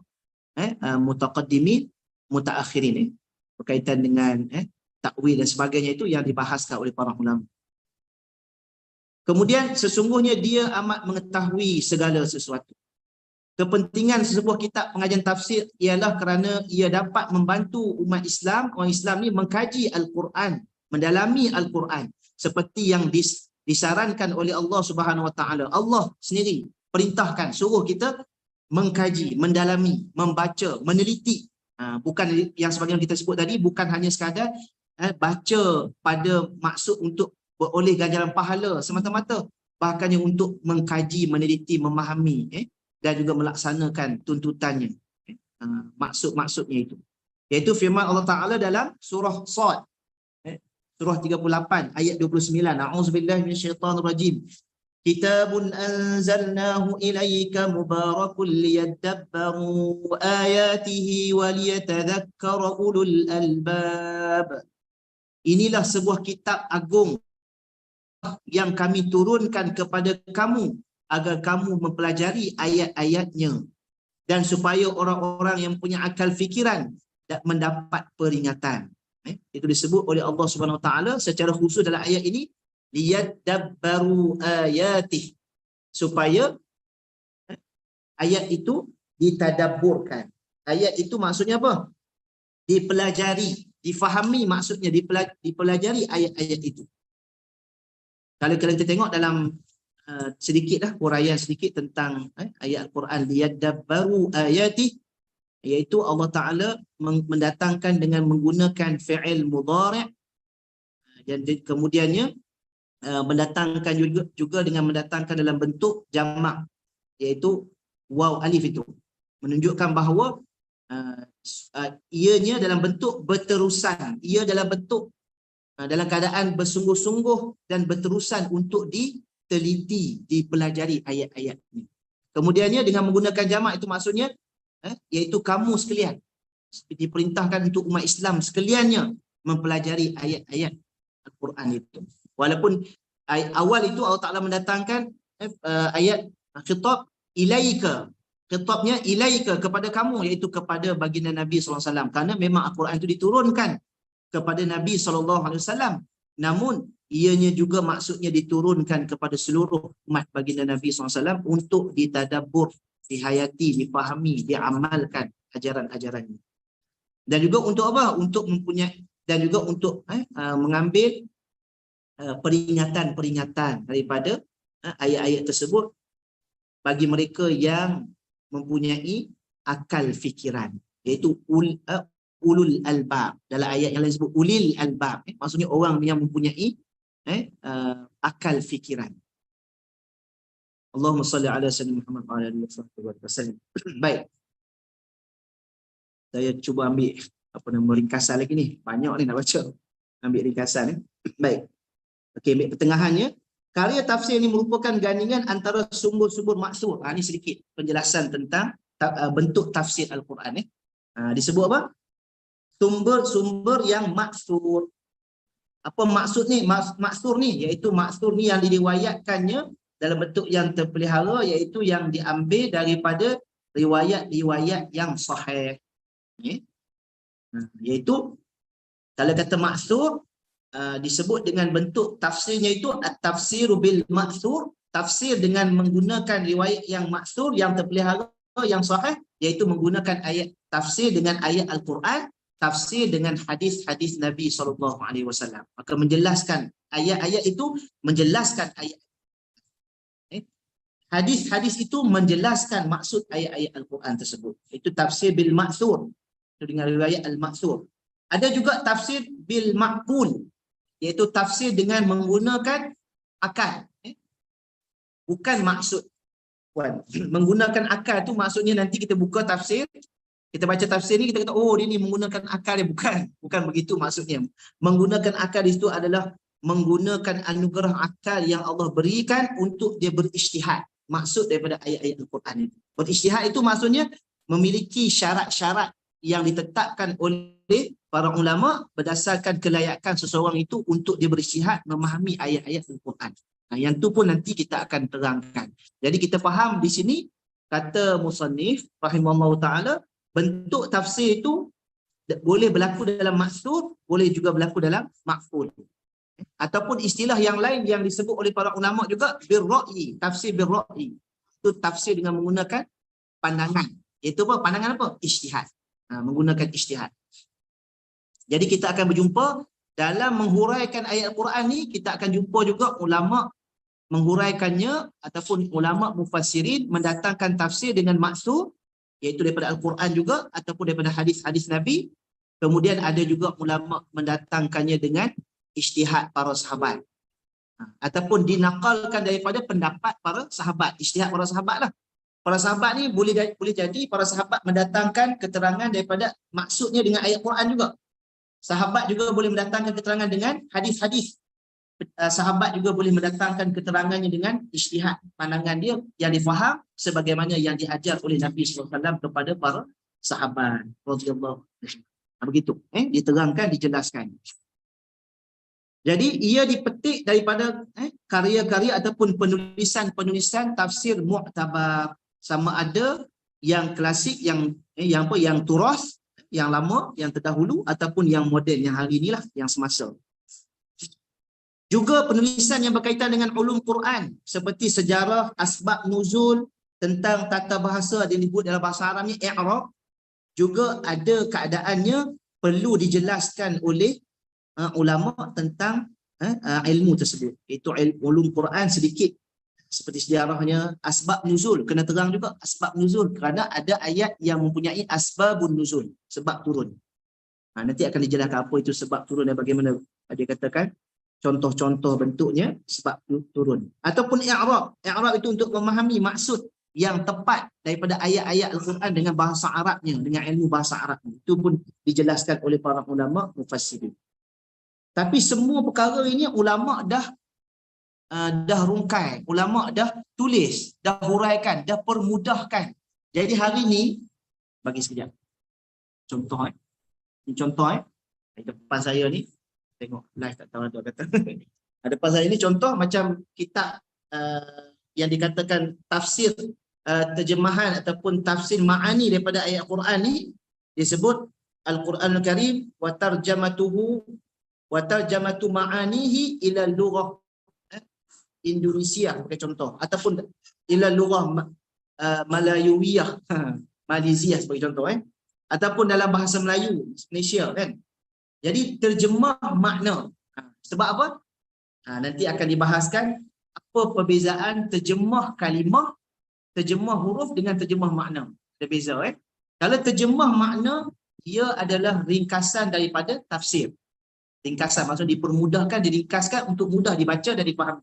Speaker 1: mutaqaddimin, mutaakhirin, berkaitan dengan takwil dan sebagainya, itu yang dibahaskan oleh para ulama. Kemudian sesungguhnya dia amat mengetahui segala sesuatu. Kepentingan sebuah kitab pengajian tafsir ialah kerana ia dapat membantu umat Islam, orang Islam ni mengkaji Al-Quran, mendalami Al-Quran seperti yang disarankan oleh Allah Subhanahu Wa Taala. Allah sendiri perintahkan, suruh kita mengkaji, mendalami, membaca, meneliti. Bukan yang sebagaimana kita sebut tadi, bukan hanya sekadar baca pada maksud untuk beroleh ganjaran pahala semata-mata, bahkannya untuk mengkaji, meneliti, memahami dan juga melaksanakan tuntutannya, maksud-maksudnya itu. Iaitu firman Allah Ta'ala dalam surah Sad, surah 38 ayat 29, a'udzubillahi minasyaitonirrajim, kitabun anzalnahu ilaika mubarakun liyadabbaru ayatihi waliyatadhakkara ulul albab. inilah sebuah kitab agung yang kami turunkan kepada kamu agar kamu mempelajari ayat-ayatnya dan supaya orang-orang yang punya akal fikiran mendapat peringatan. Itu disebut oleh Allah Subhanahu Wa Taala secara khusus dalam ayat ini, liyadabbaru ayatih, supaya ayat itu ditadabburkan. Ayat itu maksudnya apa? Dipelajari, difahami, maksudnya dipelajari ayat-ayat itu. Kalau kita tengok dalam sedikit huraian sedikit tentang ayat Al-Quran, liyadabbaru ayatih, iaitu Allah Ta'ala mendatangkan dengan menggunakan fi'il mudhari' dan kemudiannya mendatangkan juga dengan mendatangkan dalam bentuk jamak, iaitu waw alif, itu menunjukkan bahawa ianya dalam bentuk berterusan, ia dalam bentuk dalam keadaan bersungguh-sungguh dan berterusan untuk diteliti, dipelajari ayat-ayat ini. Kemudiannya dengan menggunakan jamak itu maksudnya iaitu kamu sekalian, diperintahkan untuk umat Islam sekaliannya mempelajari ayat-ayat Al-Quran itu. Walaupun awal itu Allah Ta'ala mendatangkan ayat khitab ilaika, khitabnya ilaika, kepada kamu, iaitu kepada baginda Nabi SAW, kerana memang Al-Quran itu diturunkan kepada Nabi SAW, namun ianya juga maksudnya diturunkan kepada seluruh umat baginda Nabi SAW untuk ditadabbur, dihayati, dipahami, diamalkan ajaran-ajarannya. Dan juga untuk apa? Untuk mempunyai, dan juga untuk mengambil peringatan-peringatan daripada ayat-ayat tersebut bagi mereka yang mempunyai akal fikiran, iaitu ulul albab. Dalam ayat yang lain sebut ulil albab, maksudnya orang yang mempunyai akal fikiran. Allahumma salli ala sayyidina Muhammad wa ala alihi wasallam. Baik. Saya cuba ambil ringkasan lagi ni. Banyak ni nak baca. Ambil ringkasan ni. Baik. Okey, ambil pertengahannya. Karya tafsir ini merupakan gandingan antara sumber-sumber maksur. Ini sedikit penjelasan tentang bentuk tafsir Al-Quran. Disebut apa? Sumber-sumber yang maksur. Apa maksud ni? Maksur ni, iaitu maksur ni yang diriwayatkannya dalam bentuk yang terpelihara, iaitu yang diambil daripada riwayat-riwayat yang sahih. Iaitu kalau kata maksur, disebut dengan bentuk tafsirnya itu at-tafsiru bil maksur, tafsir dengan menggunakan riwayat yang maksur, yang terpelihara, yang sahih, iaitu menggunakan ayat tafsir dengan ayat Al-Quran, tafsir dengan hadis-hadis Nabi SAW. Maka menjelaskan ayat-ayat itu, menjelaskan ayat. Hadis-hadis itu menjelaskan maksud ayat-ayat Al-Quran tersebut. Itu tafsir bil maksur, itu dengan riwayat al-maksur. Ada juga tafsir bil maqul, iaitu tafsir dengan menggunakan akal. Bukan maksud. Menggunakan akal tu maksudnya nanti kita buka tafsir, kita baca tafsir ni, kita kata, oh dia ni menggunakan akal dia. Bukan begitu maksudnya. Menggunakan akal di situ adalah menggunakan anugerah akal yang Allah berikan untuk dia berijtihad. Maksud daripada ayat-ayat Al-Quran itu. Berijtihad itu maksudnya memiliki syarat-syarat yang ditetapkan oleh para ulama berdasarkan kelayakan seseorang itu untuk dia berijtihad memahami ayat-ayat Al-Quran. Yang tu pun nanti kita akan terangkan. Jadi kita faham di sini, kata musannif rahimahullah ta'ala, bentuk tafsir itu boleh berlaku dalam maksud, boleh juga berlaku dalam maqul. Ataupun istilah yang lain yang disebut oleh para ulama juga birra'yi, tafsir birra'yi. Itu tafsir dengan menggunakan pandangan. Itu apa? Pandangan apa? Ijtihad. Menggunakan ijtihad. Jadi kita akan berjumpa dalam menghuraikan ayat Al-Quran ni, kita akan jumpa juga ulama menghuraikannya, ataupun ulama mufassirin mendatangkan tafsir dengan maksud, iaitu daripada Al-Quran juga ataupun daripada hadis-hadis Nabi. Kemudian ada juga ulama mendatangkannya dengan ijtihad para sahabat, ataupun dinakalkan daripada pendapat para sahabat, ijtihad para sahabat lah. Para sahabat ni boleh jadi para sahabat mendatangkan keterangan daripada maksudnya dengan ayat Quran juga. Sahabat juga boleh mendatangkan keterangan dengan hadis-hadis. Sahabat juga boleh mendatangkan keterangannya dengan ijtihad, pandangan dia yang difaham sebagaimana yang diajar oleh Nabi SAW kepada para sahabat radhiyallahu anhum. Begitu, diterangkan, dijelaskan. Jadi ia dipetik daripada karya-karya ataupun penulisan-penulisan tafsir mu'tabar, sama ada yang klasik, yang turas, yang lama, yang terdahulu, ataupun yang moden, yang hari inilah, yang semasa. Juga penulisan yang berkaitan dengan ulum Quran seperti sejarah, asbab nuzul, tentang tata bahasa yang disebut dalam bahasa Arab ni i'rab, juga ada keadaannya perlu dijelaskan oleh ulama tentang ilmu tersebut. Itu ulum Quran sedikit, seperti sejarahnya, asbab nuzul kena terang juga, asbab nuzul kerana ada ayat yang mempunyai asbabun nuzul, sebab turun. Nanti akan dijelaskan apa itu sebab turun dan bagaimana dia katakan contoh-contoh bentuknya sebab turun. Ataupun i'rab. I'rab itu untuk memahami maksud yang tepat daripada ayat-ayat Al-Quran dengan bahasa Arabnya, dengan ilmu bahasa Arabnya. Itu pun dijelaskan oleh para ulama mufassirin. Tapi semua perkara ini ulama dah rungkai, ulama dah tulis, dah huraikan, dah permudahkan. Jadi hari ni, bagi sekejap contoh ini contoh di depan saya ni, tengok live tak tahu ada kata. Depan saya ni contoh macam kitab yang dikatakan tafsir terjemahan ataupun tafsir ma'ani daripada ayat Quran ni, disebut Al-Quranul Karim wa tarjamatu ma'anihi ila lughah Indonesia sebagai contoh, ataupun ila lughah Malayuwiyah Malaysia sebagai contoh, ataupun dalam bahasa Melayu Malaysia kan. Jadi terjemah makna. Sebab apa? Nanti akan dibahaskan apa perbezaan terjemah kalimah, terjemah huruf dengan terjemah makna. Ada beza Kalau terjemah makna, ia adalah ringkasan daripada tafsir. Ringkasan maksud dipermudahkan, diringkaskan untuk mudah dibaca dan dipahami.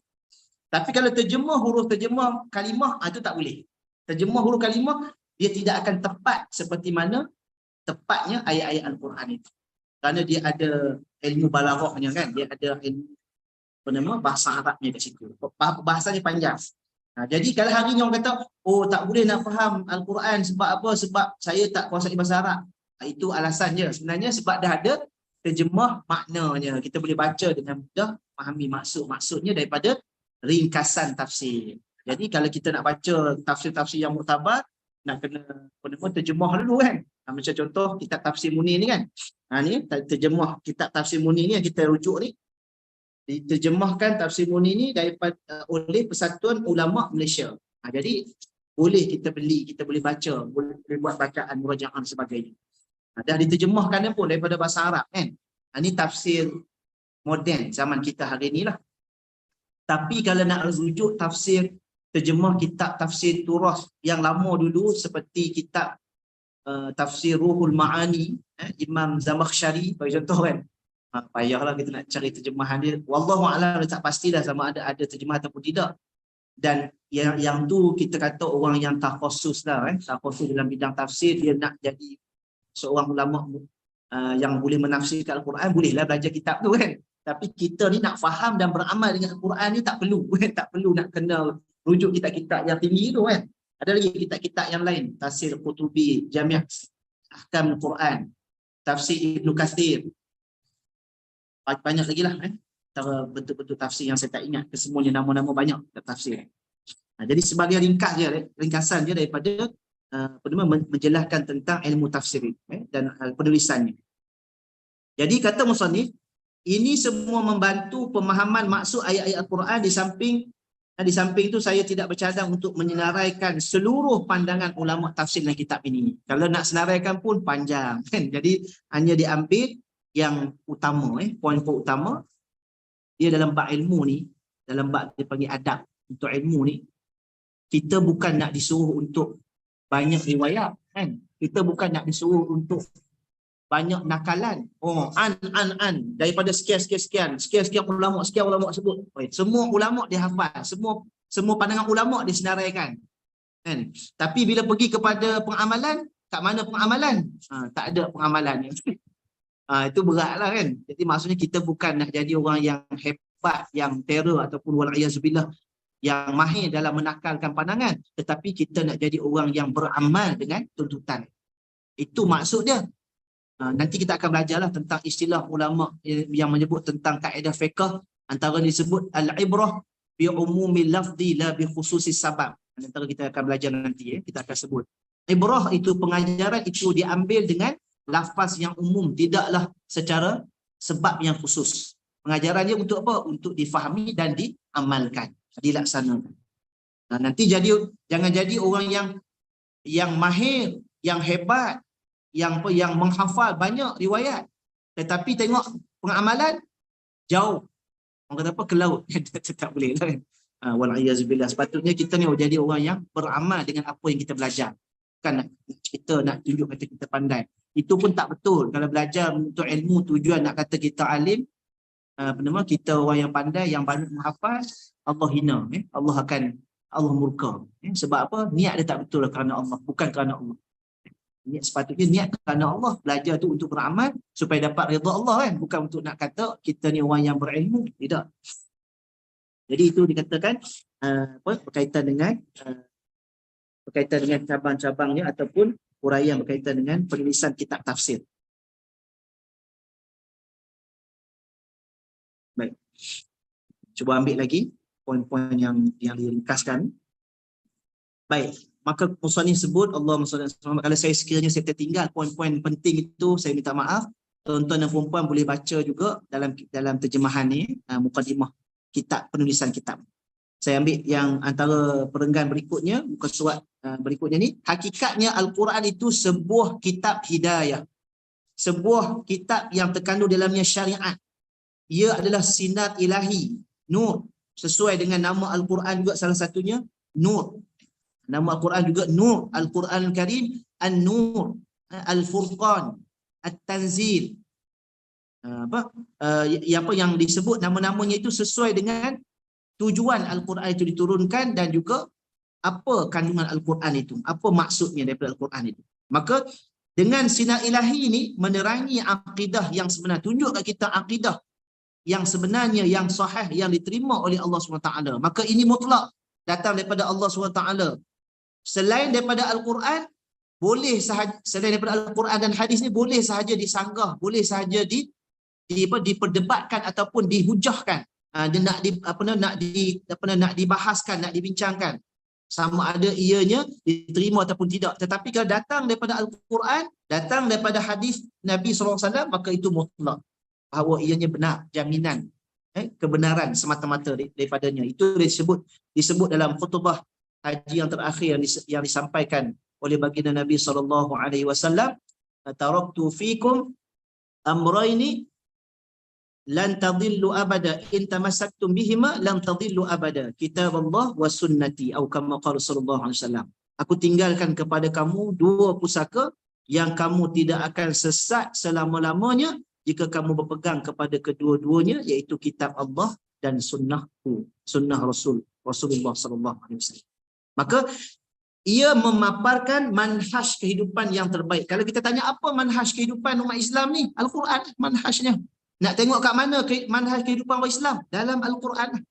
Speaker 1: Tapi kalau terjemah huruf, terjemah kalimah, itu tak boleh. Terjemah huruf kalimah, dia tidak akan tepat seperti mana tepatnya ayat-ayat Al-Quran itu. Kerana dia ada ilmu balaghahnya kan, dia ada ilmu bahasa Arabnya kat situ. Bahasanya panjang. Jadi kalau hari ni orang kata, oh tak boleh nak faham Al-Quran sebab apa? Sebab saya tak kuasai bahasa Arab. Itu alasan je. Sebenarnya sebab dah ada terjemah maknanya. Kita boleh baca dengan mudah, fahami maksudnya daripada ringkasan tafsir. Jadi kalau kita nak baca tafsir-tafsir yang muktabar, nak kena terjemah dulu kan. Macam contoh kitab tafsir Munir ni kan. Ni terjemah kitab tafsir Munir ni yang kita rujuk ni. Diterjemahkan tafsir Munir ni daripada oleh Persatuan Ulama Malaysia. Jadi boleh kita beli, kita boleh baca, boleh buat bacaan, murajaah dan sebagainya. Dah diterjemahkan pun daripada bahasa Arab kan. Ini tafsir moden zaman kita hari ni lah. Tapi kalau nak rujuk tafsir, terjemah kitab tafsir turas yang lama dulu seperti kitab tafsir Ruhul Ma'ani, Imam Zamakhsyari bagi contoh kan. Payahlah kita nak cari terjemahan dia. Wallahu a'lam, tak pastilah sama ada terjemah ataupun tidak. Dan yang tu kita kata orang yang takhusus lah takhusus dalam bidang tafsir, dia nak jadi seorang ulama yang boleh menafsirkan Al-Quran, bolehlah belajar kitab tu kan. Tapi kita ni nak faham dan beramal dengan Al-Quran ni tak perlu tak perlu nak kena rujuk kitab-kitab yang tinggi tu kan. Ada lagi kitab-kitab yang lain, Tafsir Qutubi, Jami' Ahkam Al-Quran, Tafsir Ibnu Katsir, banyak lagi lah antara bentuk-bentuk tafsir yang saya tak ingat kesemuanya, nama-nama banyak tafsir. Jadi sebagai ringkasan je daripada menjelaskan tentang ilmu tafsir dan penulisannya. Jadi kata musannif, ini semua membantu pemahaman maksud ayat-ayat Al-Quran. Di samping itu saya tidak bercadang untuk menyenaraikan seluruh pandangan ulama tafsir dalam kitab ini. Kalau nak senaraikan pun panjang kan. Jadi hanya diambil yang utama, poin-poin utama. Dia dalam bab ilmu ni, dalam bab dia panggil adab untuk ilmu ni, kita bukan nak disuruh untuk banyak riwayat kan. Kita bukan nak disuruh untuk banyak nakalan. Daripada sekian ulama sebut. Semua ulama dia hafal, semua pandangan ulama dia senaraikan. Kan? Tapi bila pergi kepada pengamalan, kat mana pengamalan? Tak ada pengamalan. Itu beratlah kan. Jadi maksudnya kita bukan nak jadi orang yang hebat, yang terror ataupun wal'iyazubillah yang mahir dalam menakalkan pandangan, tetapi kita nak jadi orang yang beramal dengan tuntutan. Itu maksud dia. Nanti kita akan belajarlah tentang istilah ulama yang menyebut tentang kaedah fiqh. Antara disebut al-ibrah bi umumil lafzi la bi khususis sabab. Antara kita akan belajar nanti kita akan sebut. Ibrah itu pengajaran itu diambil dengan lafaz yang umum, tidaklah secara sebab yang khusus. Pengajaran dia untuk apa? Untuk difahami dan diamalkan, dilaksanakan. Nanti jangan jadi orang yang mahir, yang hebat, yang menghafal banyak riwayat, tetapi tengok pengamalan jauh. Orang kata apa? Ke laut. Tak boleh lah kan. Wal'iyyazubillah. Sepatutnya kita ni jadi orang yang beramal dengan apa yang kita belajar. Kan nak tunjuk kata kita pandai. Itu pun tak betul. Kalau belajar untuk ilmu tujuan nak kata kita alim, kita orang yang pandai, yang banyak menghafal, Allah hina. Allah murka. Sebab apa? Niat dia tak betul kerana Allah, bukan kerana Allah. Sepatutnya niat kerana Allah, belajar tu untuk beramal supaya dapat redha Allah kan, bukan untuk nak kata kita ni orang yang berilmu. Tidak. Jadi itu dikatakan berkaitan dengan cabang-cabangnya ataupun huraian berkaitan dengan penulisan kitab tafsir. Baik. Cuba ambil lagi poin-poin yang diringkaskan. Baik. Maka musannif sebut Allahumma shalli alaihi wasallam. Kalau sekiranya saya tertinggal poin-poin penting itu, saya minta maaf. Tuan-tuan dan puan-puan boleh baca juga dalam terjemahan ni, mukadimah kitab, penulisan kitab. Saya ambil yang antara perenggan berikutnya, muka surat berikutnya ni. Hakikatnya Al-Quran itu sebuah kitab hidayah. Sebuah kitab yang terkandung dalamnya syariat. Ia adalah sinar ilahi, nur. Sesuai dengan nama Al-Quran juga salah satunya, nur. Nama Al-Quran juga Nur. Al-Quran Al-Karim, An-Nur, Al-Furqan, At-Tanzil. Apa yang disebut nama-namanya itu sesuai dengan tujuan Al-Quran itu diturunkan dan juga apa kandungan Al-Quran itu, apa maksudnya daripada Al-Quran itu. Maka dengan sinar ilahi ini menerangi akidah yang sebenar, tunjuk kat kita akidah yang sebenarnya, yang sahih, yang diterima oleh Allah SWT. Maka ini mutlak datang daripada Allah SWT. Selain daripada Al-Quran, boleh sahaja, selain daripada Al-Quran dan hadis ni boleh sahaja disanggah, boleh sahaja diperdebatkan ataupun dihujahkan. Dia nak dibahaskan, nak dibincangkan, sama ada ianya diterima ataupun tidak. Tetapi kalau datang daripada Al-Quran, datang daripada hadis Nabi SAW, maka itu mutlak, bahawa ianya benar, jaminan kebenaran semata-mata daripadanya. Itu disebut dalam khutbah haji yang terakhir yang disampaikan oleh baginda Nabi SAW. Taraktu fikum amrayni lan tadillu abada in tamassaktum bihima lam tadillu abada, kitab Allah wa sunnati, atau kama qala sallallahu alaihi wasallam. Aku tinggalkan kepada kamu dua pusaka yang kamu tidak akan sesat selama-lamanya jika kamu berpegang kepada kedua-duanya, iaitu kitab Allah dan sunnahku, sunnah Rasulullah sallallahu alaihi wasallam. Maka ia memaparkan manhaj kehidupan yang terbaik. Kalau kita tanya apa manhaj kehidupan umat Islam ni, Al-Quran manhajnya. Nak tengok kat mana manhaj kehidupan umat Islam? Dalam Al-Quran.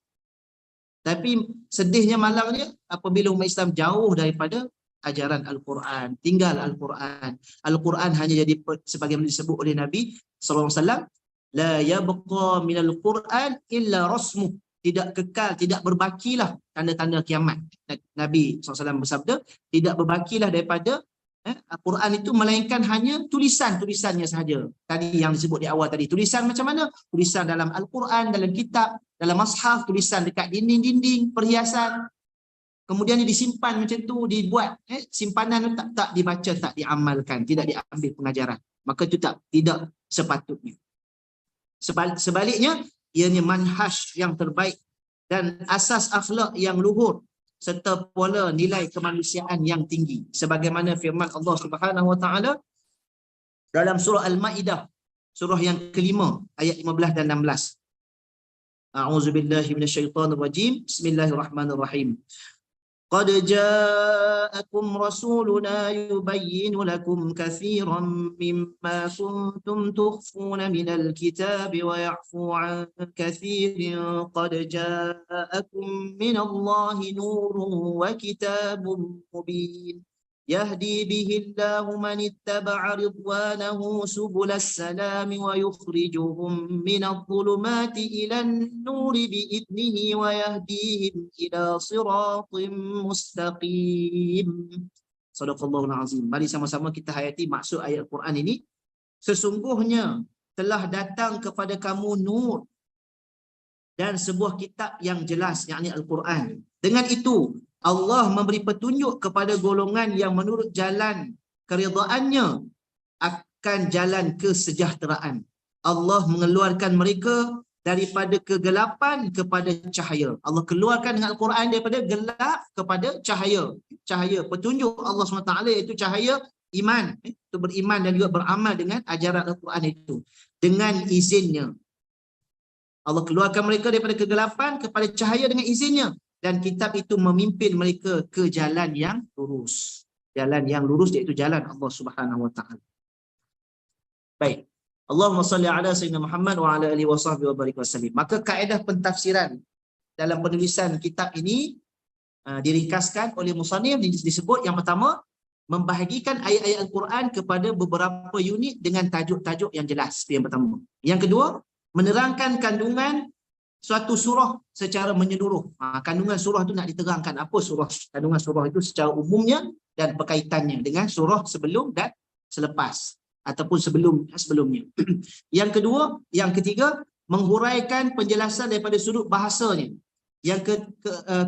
Speaker 1: Tapi sedihnya, malangnya, apabila umat Islam jauh daripada ajaran Al-Quran, tinggal Al-Quran. Al-Quran hanya jadi sebagaimana disebut oleh Nabi SAW, la yabqa minal Quran illa rasmuh. Tidak kekal, tidak berbakilah tanda-tanda kiamat. Nabi SAW bersabda, tidak berbakilah daripada Al-Quran itu melainkan hanya tulisannya sahaja. Tadi yang disebut di awal tadi, tulisan macam mana? Tulisan dalam Al-Quran, dalam kitab, dalam mushaf, tulisan dekat dinding-dinding, perhiasan. Kemudian disimpan macam tu, dibuat simpanan, tak dibaca, tak diamalkan, tidak diambil pengajaran. Maka itu tidak sepatutnya. Sebaliknya, ianya manhaj yang terbaik dan asas akhlak yang luhur serta pola nilai kemanusiaan yang tinggi, sebagaimana firman Allah Subhanahu wa taala dalam surah Al-Maidah, surah yang kelima, ayat 15 dan 16. A'udzubillahi minasyaitonir rajim. Bismillahirrahmanirrahim. Qad ja'akum rasuluna yubayyinu lakum katsiran mimma kuntum tukhfuna minal kitabi wa ya'fu 'an katsirin qad ja'akum minallahi nurun wa kitabun mubin. يهدي به الله من اتبع رضوانه سبل السلام ويخرجهم من الظلمات إلى النور بإذنه ويهديهم إلى صراط مستقيم. Sadaqallahul Azim. Mari sama-sama kita hayati maksud ayat Quran ini. Sesungguhnya telah datang kepada kamu nur dan sebuah kitab yang jelas, yakni Al-Quran. Dengan itu Allah memberi petunjuk kepada golongan yang menurut jalan keridhaannya akan jalan kesejahteraan. Allah mengeluarkan mereka daripada kegelapan kepada cahaya. Allah keluarkan dengan Al-Quran daripada gelap kepada cahaya. Cahaya petunjuk Allah SWT iaitu cahaya iman. Itu beriman dan juga beramal dengan ajaran Al-Quran itu. Dengan izinnya. Allah keluarkan mereka daripada kegelapan kepada cahaya dengan izinnya. Dan kitab itu memimpin mereka ke jalan yang lurus. Jalan yang lurus iaitu jalan Allah Subhanahu Wa Taala. Baik. Allahumma salli ala Sayyidina Muhammad wa ala alihi wa sahbihi wa barik wasallim. Maka kaedah pentafsiran dalam penulisan kitab ini diringkaskan oleh musannif, disebut yang pertama, membahagikan ayat-ayat Al-Quran kepada beberapa unit dengan tajuk-tajuk yang jelas. Itu yang pertama. Yang kedua, menerangkan kandungan suatu surah secara menyeluruh. Kandungan surah itu nak diterangkan apa surah. Kandungan surah itu secara umumnya dan berkaitannya dengan surah sebelum dan selepas ataupun sebelumnya. Yang kedua, yang ketiga, menghuraikan penjelasan daripada sudut bahasanya. Yang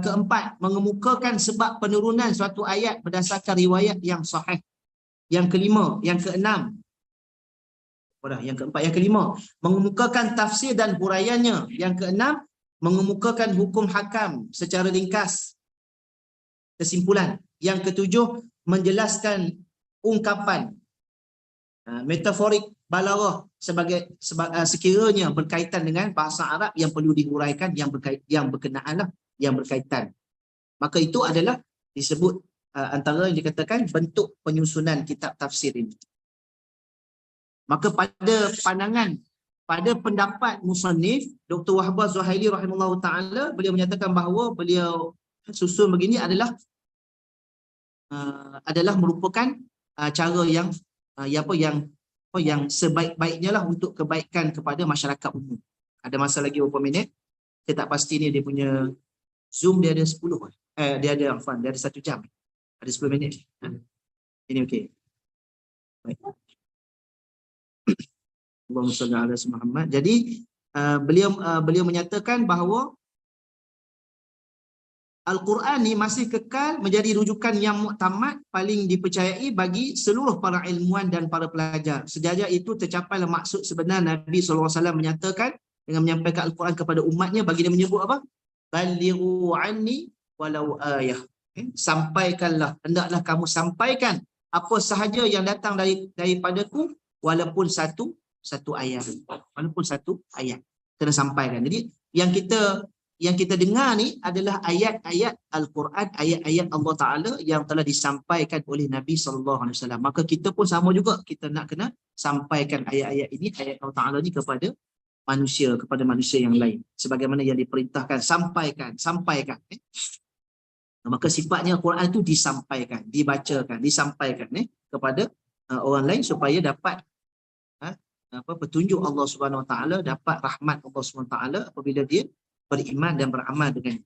Speaker 1: keempat, mengemukakan sebab penurunan suatu ayat berdasarkan riwayat yang sahih. Yang kelima, yang keenam, yang keempat, yang kelima, mengemukakan tafsir dan huraiannya. Yang keenam, mengemukakan hukum hakam secara ringkas, kesimpulan. Yang ketujuh, menjelaskan ungkapan metaforik balaghah sekiranya berkaitan dengan bahasa Arab yang perlu dihuraikan, yang berkenaan, yang berkaitan. Maka itu adalah disebut antara yang dikatakan bentuk penyusunan kitab tafsir ini. Maka pada pandangan, pada pendapat musannif Dr. Wahbah Zuhaili rahimahullah ta'ala, beliau menyatakan bahawa beliau susun begini adalah merupakan cara yang sebaik-baiknya lah untuk kebaikan kepada masyarakat umum. Ada masa lagi berapa minit? Saya tak pasti ni dia punya Zoom dia ada 10. Dia ada 1 jam. Ada 10 minit. Ini okey. Baik. Allahumma salli ala Muhammad. Jadi beliau menyatakan bahawa Al-Quran ni masih kekal menjadi rujukan yang muktamad, paling dipercayai bagi seluruh para ilmuwan dan para pelajar. Sejak itu tercapailah maksud sebenar Nabi SAW menyatakan dengan menyampaikan Al-Quran kepada umatnya, bagi dia menyebut apa? Balighu anni walau ayah. Sampaikanlah, hendaklah kamu sampaikan apa sahaja yang datang daripadaku, walaupun satu ayat. Walaupun satu ayat. Kena sampaikan. Jadi yang kita dengar ni adalah ayat-ayat Al-Quran, ayat-ayat Allah Ta'ala yang telah disampaikan oleh Nabi SAW. Maka kita pun sama juga, kita nak kena sampaikan ayat-ayat ini, ayat Allah Ta'ala ni kepada manusia yang lain. Sebagaimana yang diperintahkan, sampaikan. Maka sifatnya Al-Quran itu disampaikan, dibacakan, disampaikan kepada orang lain supaya dapat petunjuk Allah Subhanahu Wa Ta'ala, dapat rahmat Allah Subhanahu Wa Ta'ala apabila dia beriman dan beramal dengan.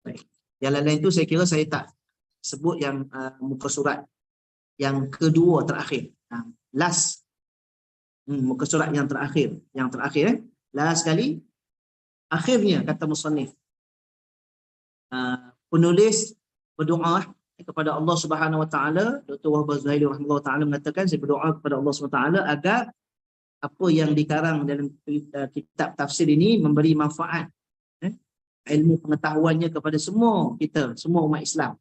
Speaker 1: Baik. Yang lain-lain itu saya kira saya tak sebut yang muka surat yang kedua terakhir. Last. Muka surat yang terakhir. Last sekali. Akhirnya kata musannif. Penulis berdoa kepada Allah Subhanahu Wa Ta'ala. Dr. Wahbah Zuhaili rahimahullah ta'ala mengatakan, saya berdoa kepada Allah Subhanahu Wa Ta'ala agar apa yang dikarang dalam kitab tafsir ini memberi manfaat, ilmu pengetahuannya kepada semua kita, semua umat Islam.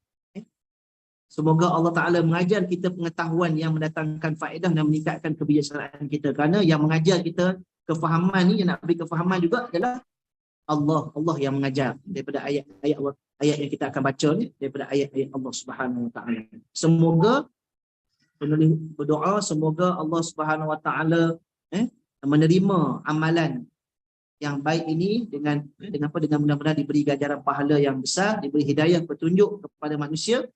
Speaker 1: Semoga Allah Ta'ala mengajar kita pengetahuan yang mendatangkan faedah dan meningkatkan kebijaksanaan kita. Kerana yang mengajar kita kefahaman ni, yang nak beri kefahaman juga adalah Allah yang mengajar daripada ayat yang kita akan baca ni, daripada ayat-ayat Allah Subhanahu Wa Ta'ala. Semoga penulis berdoa, semoga Allah Subhanahu Wa Ta'ala menerima amalan yang baik ini dengan mudah-mudahan diberi ganjaran pahala yang besar, diberi hidayah petunjuk kepada manusia,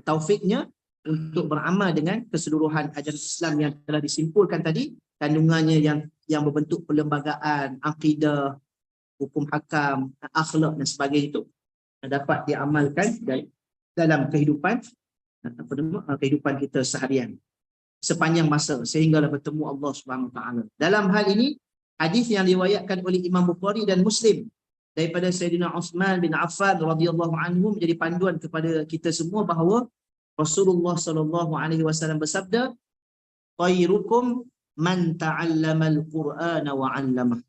Speaker 1: taufiknya untuk beramal dengan keseluruhan ajaran Islam yang telah disimpulkan tadi, kandungannya yang berbentuk perlembagaan, akidah, hukum hakam, akhlak dan sebagainya itu dapat diamalkan dalam kehidupan kehidupan kita seharian sepanjang masa sehinggalah bertemu Allah Subhanahu Wa Taala. Dalam hal ini, hadis yang diriwayatkan oleh Imam Bukhari dan Muslim daripada Sayyidina Uthman bin Affan radhiyallahu anhu menjadi panduan kepada kita semua bahawa Rasulullah sallallahu alaihi wasallam bersabda, "Khairukum man ta'allama al-Qur'ana wa 'allamah."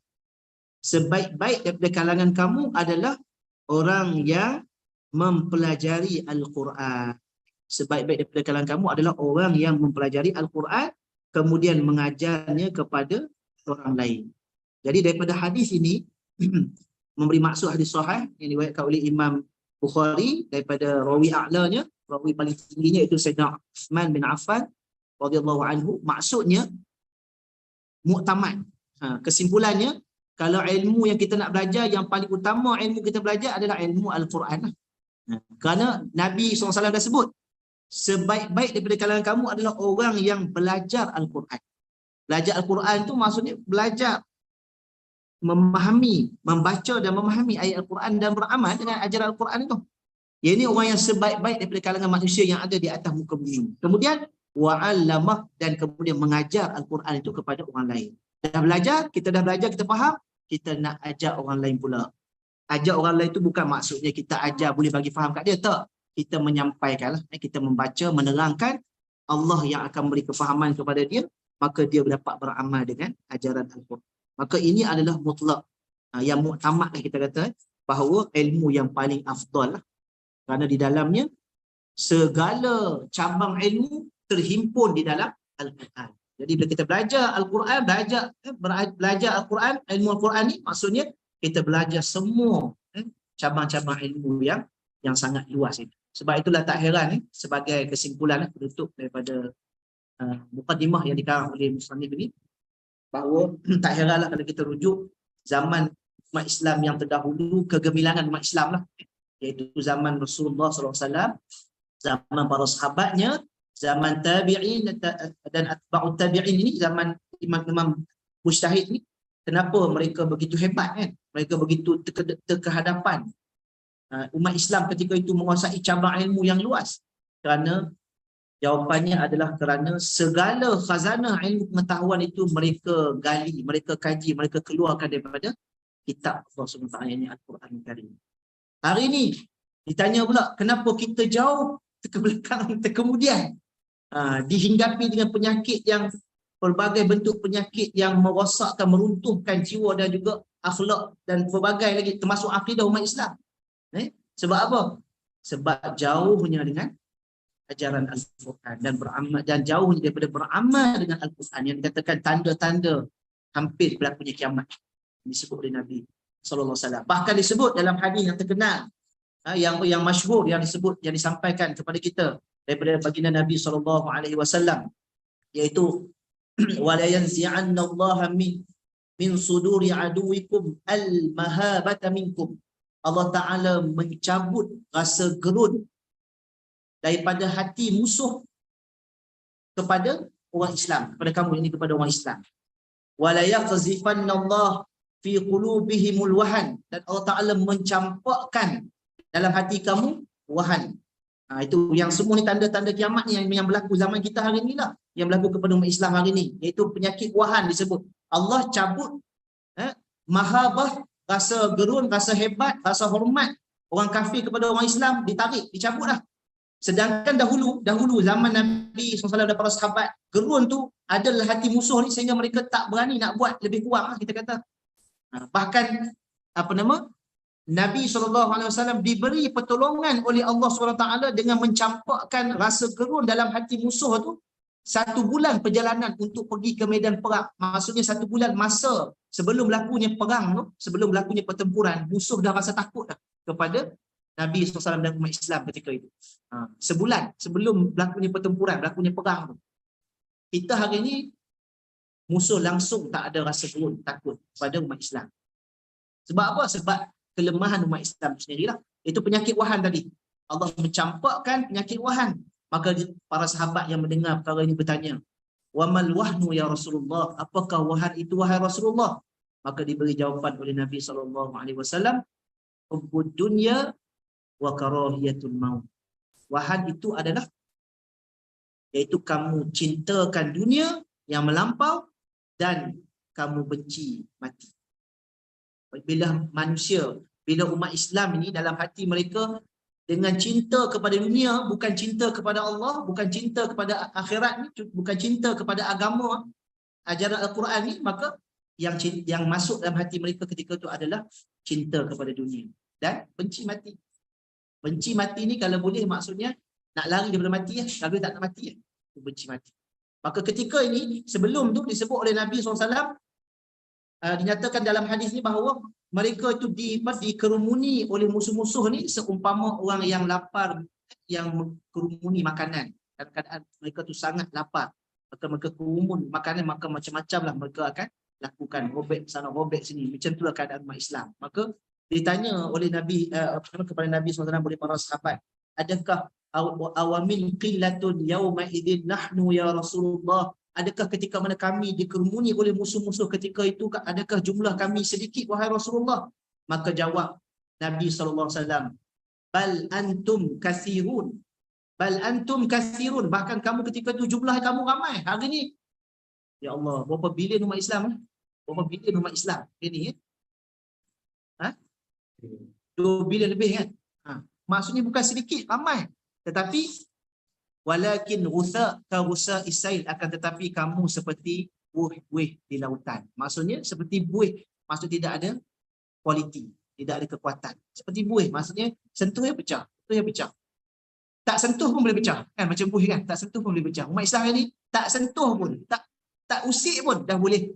Speaker 1: Sebaik-baik daripada kalangan kamu adalah orang yang mempelajari Al-Quran. Sebaik-baik daripada kalangan kamu adalah orang yang mempelajari Al-Quran kemudian mengajarnya kepada orang lain. Jadi daripada hadis ini memberi maksud hadis sahih yang diriwayatkan oleh Imam Bukhari daripada rawi a'lanya, rawi paling tingginya itu Sayyidina Uthman bin Affan radhiyallahu anhu. Maksudnya muktamad. Kesimpulannya, kalau ilmu yang kita nak belajar, yang paling utama ilmu kita belajar adalah ilmu Al-Quran. Kerana Nabi SAW dah sebut, sebaik-baik daripada kalangan kamu adalah orang yang belajar Al-Quran. Belajar Al-Quran tu maksudnya belajar memahami, membaca dan memahami ayat Al-Quran dan beramal dengan ajaran Al-Quran itu. Ini orang yang sebaik-baik daripada kalangan manusia yang ada di atas muka bumi. Kemudian wa'allamah, dan kemudian mengajar Al-Quran itu kepada orang lain. Dah belajar, kita dah belajar, kita faham, kita nak ajak orang lain pula. Ajak orang lain itu bukan maksudnya kita ajar boleh bagi faham kat dia, tak. Kita menyampaikanlah, kita membaca, menerangkan, Allah yang akan beri kefahaman kepada dia, maka dia dapat beramal dengan ajaran Al-Quran. Maka ini adalah mutlak, yang muktamad kita kata, bahawa ilmu yang paling afdal lah. Kerana di dalamnya segala cabang ilmu terhimpun di dalam Al-Quran. Jadi bila kita belajar Al-Quran, belajar Al-Quran, ilmu Al-Quran ni maksudnya kita belajar semua cabang-cabang ilmu yang sangat luas itu. Sebab itulah tak heran sebagai kesimpulan penutup daripada muqaddimah yang dikarang oleh musannif ini, bahawa tak heranlah kalau kita rujuk zaman umat Islam yang terdahulu, kegemilangan umat Islam lah, iaitu zaman Rasulullah SAW, zaman para sahabatnya, zaman tabi'in dan atba'ut tabi'in ini, zaman imam-imam mujtahid ni, kenapa mereka begitu hebat kan? Mereka begitu terkehadapan. Umat Islam ketika itu menguasai cabang ilmu yang luas. Kerana jawapannya adalah kerana segala khazanah ilmu pengetahuan itu mereka gali, mereka kaji, mereka keluarkan daripada kitab Allah SWT, yang Al-Quran Karim. Hari ini ditanya pula, kenapa kita jauh terbelakang, terkemudian, dihinggapi dengan penyakit yang pelbagai bentuk penyakit yang merosakkan, meruntuhkan jiwa dan juga akhlak dan pelbagai lagi, termasuk akidah umat Islam. Sebab apa? Sebab jauhnya dengan ajaran Al-Quran dan beramal, dan jauhnya daripada beramal dengan Al-Quran, yang dikatakan tanda-tanda hampir berlakunya kiamat, disebut oleh Nabi SAW. Bahkan disebut dalam hadis yang terkenal, yang masyhur, yang disebut, yang disampaikan kepada kita daripada baginda Nabi SAW, iaitu wala yanzi'anna Allah min suduri aduwikum al-mahabata minkum. Allah Ta'ala mencabut rasa gerun daripada hati musuh kepada orang Islam, kepada kamu ini, kepada orang Islam. Wala yaqzifanna Allah fi qulubihimul wahan, dan Allah Ta'ala mencampakkan dalam hati kamu wahan. Itu yang semua ni tanda-tanda kiamat ni yang berlaku zaman kita hari ni lah, yang berlaku kepada umat Islam hari ni, iaitu penyakit wahan disebut. Allah cabut mahabah, rasa gerun, rasa hebat, rasa hormat orang kafir kepada orang Islam, ditarik, dicabutlah. Sedangkan dahulu zaman Nabi SAW dan para sahabat, gerun tu adalah hati musuh ni, sehingga mereka tak berani nak buat, lebih kurang lah kita kata. Bahkan Nabi SAW diberi pertolongan oleh Allah SWT dengan mencampakkan rasa gerun dalam hati musuh tu 1 bulan perjalanan untuk pergi ke medan perang. Maksudnya 1 bulan masa sebelum berlakunya perang tu, sebelum berlakunya pertempuran, musuh dah rasa takut dah kepada Nabi SAW dan umat Islam ketika itu. Sebulan sebelum berlakunya pertempuran, berlakunya perang tu. Kita hari ini musuh langsung tak ada rasa gerun, takut pada umat Islam. Sebab apa? Sebab kelemahan umat Islam sendirilah. Itu penyakit wahan tadi. Allah mencampakkan penyakit wahan. Maka para sahabat yang mendengar perkara ini bertanya, "Wamal wahnu ya Rasulullah?" Apakah wahan itu wahai Rasulullah? Maka diberi jawapan oleh Nabi SAW, "Hubbud dunya wa karahiyatul maut." Wahan itu adalah iaitu kamu cintakan dunia yang melampau dan kamu benci mati. Bila manusia, bila umat Islam ini dalam hati mereka dengan cinta kepada dunia, bukan cinta kepada Allah, bukan cinta kepada akhirat ni, bukan cinta kepada agama, ajaran Al-Quran ni, maka yang masuk dalam hati mereka ketika itu adalah cinta kepada dunia dan benci mati. Benci mati ni kalau boleh maksudnya nak lari daripada mati ya, kalau tak nak mati ya, benci mati. Maka ketika ini sebelum tu disebut oleh Nabi SAW, dinyatakan dalam hadis ni bahawa mereka itu dikerumuni oleh musuh-musuh ni seumpama orang yang lapar yang kerumuni makanan. Kadang-kadang mereka tu sangat lapar, maka mereka kerumun makanan, maka macam-macam lah mereka akan lakukan, robek sana robek sini. Macam itulah keadaan umat Islam. Maka ditanya oleh Nabi kepada Nabi SAW oleh para sahabat, adakah awamin qillatun yawma idzin nahnu ya Rasulullah, adakah ketika mana kami dikerumuni oleh musuh-musuh ketika itu, adakah jumlah kami sedikit wahai Rasulullah? Maka jawab Nabi SAW, bal antum kathirun, bal antum kathirun, bahkan kamu ketika itu jumlah kamu ramai. Hari ni ya Allah, berapa bilion umat Islam? Berapa bilion umat Islam ini? 2 bilion lebih kan? Maksudnya bukan sedikit, ramai. Tetapi walakin rusa ka rusa isail, akan tetapi kamu seperti buih-buih di lautan. Maksudnya seperti buih, maksud tidak ada kualiti, tidak ada kekuatan. Seperti buih, maksudnya sentuh yang pecah, sentuh yang pecah. Tak sentuh pun boleh pecah. Kan macam buih kan, tak sentuh pun boleh pecah. Umat Islam ni tak sentuh pun, tak usik pun dah boleh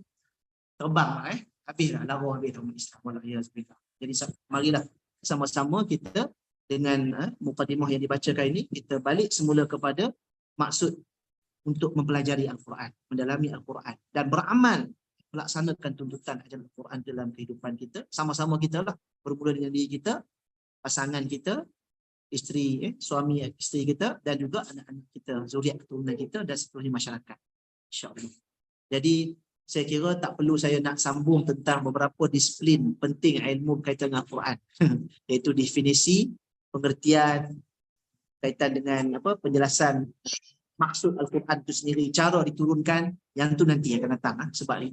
Speaker 1: terbang habislah lawa habis umat Islam. Wallahu. Jadi marilah sama-sama kita dengan mukadimah yang dibacakan ini, kita balik semula kepada maksud untuk mempelajari Al-Quran, mendalami Al-Quran dan beramal, melaksanakan tuntutan ajaran Al-Quran dalam kehidupan kita. Sama-sama kita lah, bermula dengan diri kita, pasangan kita, isteri, suami isteri kita, dan juga anak-anak kita, zuriat keturunan kita, dan seterusnya masyarakat, insya-Allah. Jadi saya kira tak perlu saya nak sambung tentang beberapa disiplin penting ilmu berkaitan dengan Al-Quran iaitu definisi, pengertian, kaitan dengan penjelasan maksud Al-Quran itu sendiri, cara diturunkan, yang tu nanti akan datang sebab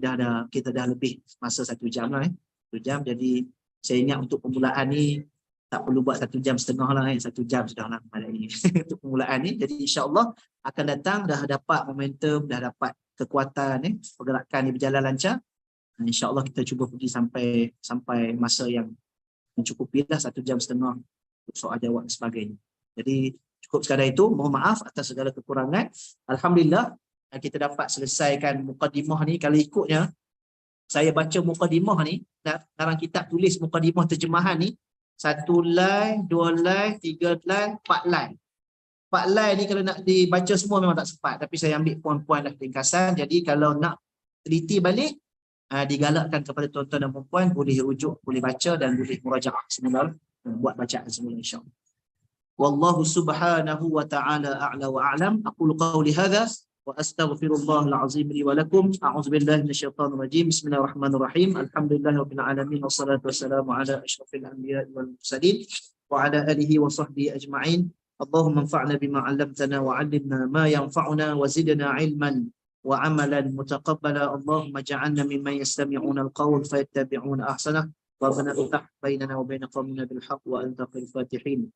Speaker 1: kita dah lebih masa 1 jam lah 1 jam. Jadi saya ingat untuk permulaan ni tak perlu buat 1 jam setengah lah 1 jam sudah lah malam ni untuk permulaan ni. Jadi insya-Allah akan datang dah dapat momentum, dah dapat kekuatan pergerakan ni berjalan lancar. InsyaAllah kita cuba pergi sampai masa yang mencukupi lah 1 jam setengah untuk soal jawab dan sebagainya. Jadi cukup sekadar itu. Mohon maaf atas segala kekurangan. Alhamdulillah kita dapat selesaikan mukadimah ni. Kalau ikutnya saya baca mukadimah ni, dalam kitab tulis mukadimah terjemahan ni, 1 line, 2 line, 3 line, 4 line. 4 line ni kalau nak dibaca semua memang tak sempat, tapi saya ambil poin-poin dah ringkasan. Jadi kalau nak teliti balik, digalakkan kepada tuan-tuan dan puan-puan boleh rujuk, boleh baca dan boleh murajaah semula, buat bacaan semula insya-Allah. Wallahu subhanahu wa ta'ala a'la wa a'lam. Aqulu qawli hadha wa astaghfirullahal azim li wa lakum. A'udzubillahi minasyaitonir rajim. Bismillahirrahmanirrahim. Alhamdulillahirabbil alamin wassalatu wassalamu ala asyrafil anbiya'i wal mursalin wa ala alihi wa sahbihi ajma'in. Allahumma anfa'na bima 'allamtana wa 'allimna ma yanfa'una wa zidna 'ilman wa 'amalan mutaqabbala. Allahumma ja'alna mimman yastami'una al-qawl fayattabi'una ahsanah. Rabbana iftah bainana wa bain qawmina bil haqq wa anta khairul fatihin.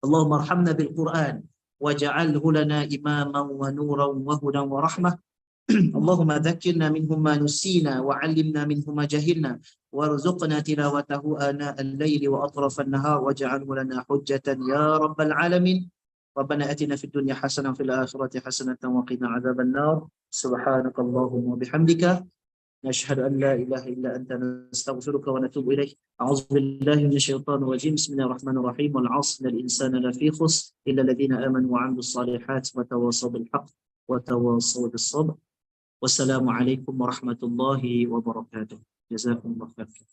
Speaker 1: Allahumma arhamna bil Qur'an waj'alhu lana imaman wa nuran wa hudan wa rahmah. Allahumma dhakkirna minhu ma nusina wa 'allimna minhu ma jahilna warzuqna tilawatahu ana al-laili wa atrafan nahar waj'alhu lana hujjatan ya rabbal alamin. Rabbana atina fid dunya hasanah wa fil akhirati hasanatan wa qina adzaban nar. Subhanakallahumma wa bihamdika nashhadu an la ilaha illa anta nastaghfiruka wa natubu ilaik. A'udzu billahi minasyaitonir rajim. Bismillahirrahmanirrahim. Wal 'asri innal insana lafi khusr illa alladhina amanu wa 'amilus salihati wa tawassaw bil haqq wa tawassaw bis sabr. Wassalamualaikum warahmatullahi wabarakatuh. Jazakumullah khairan.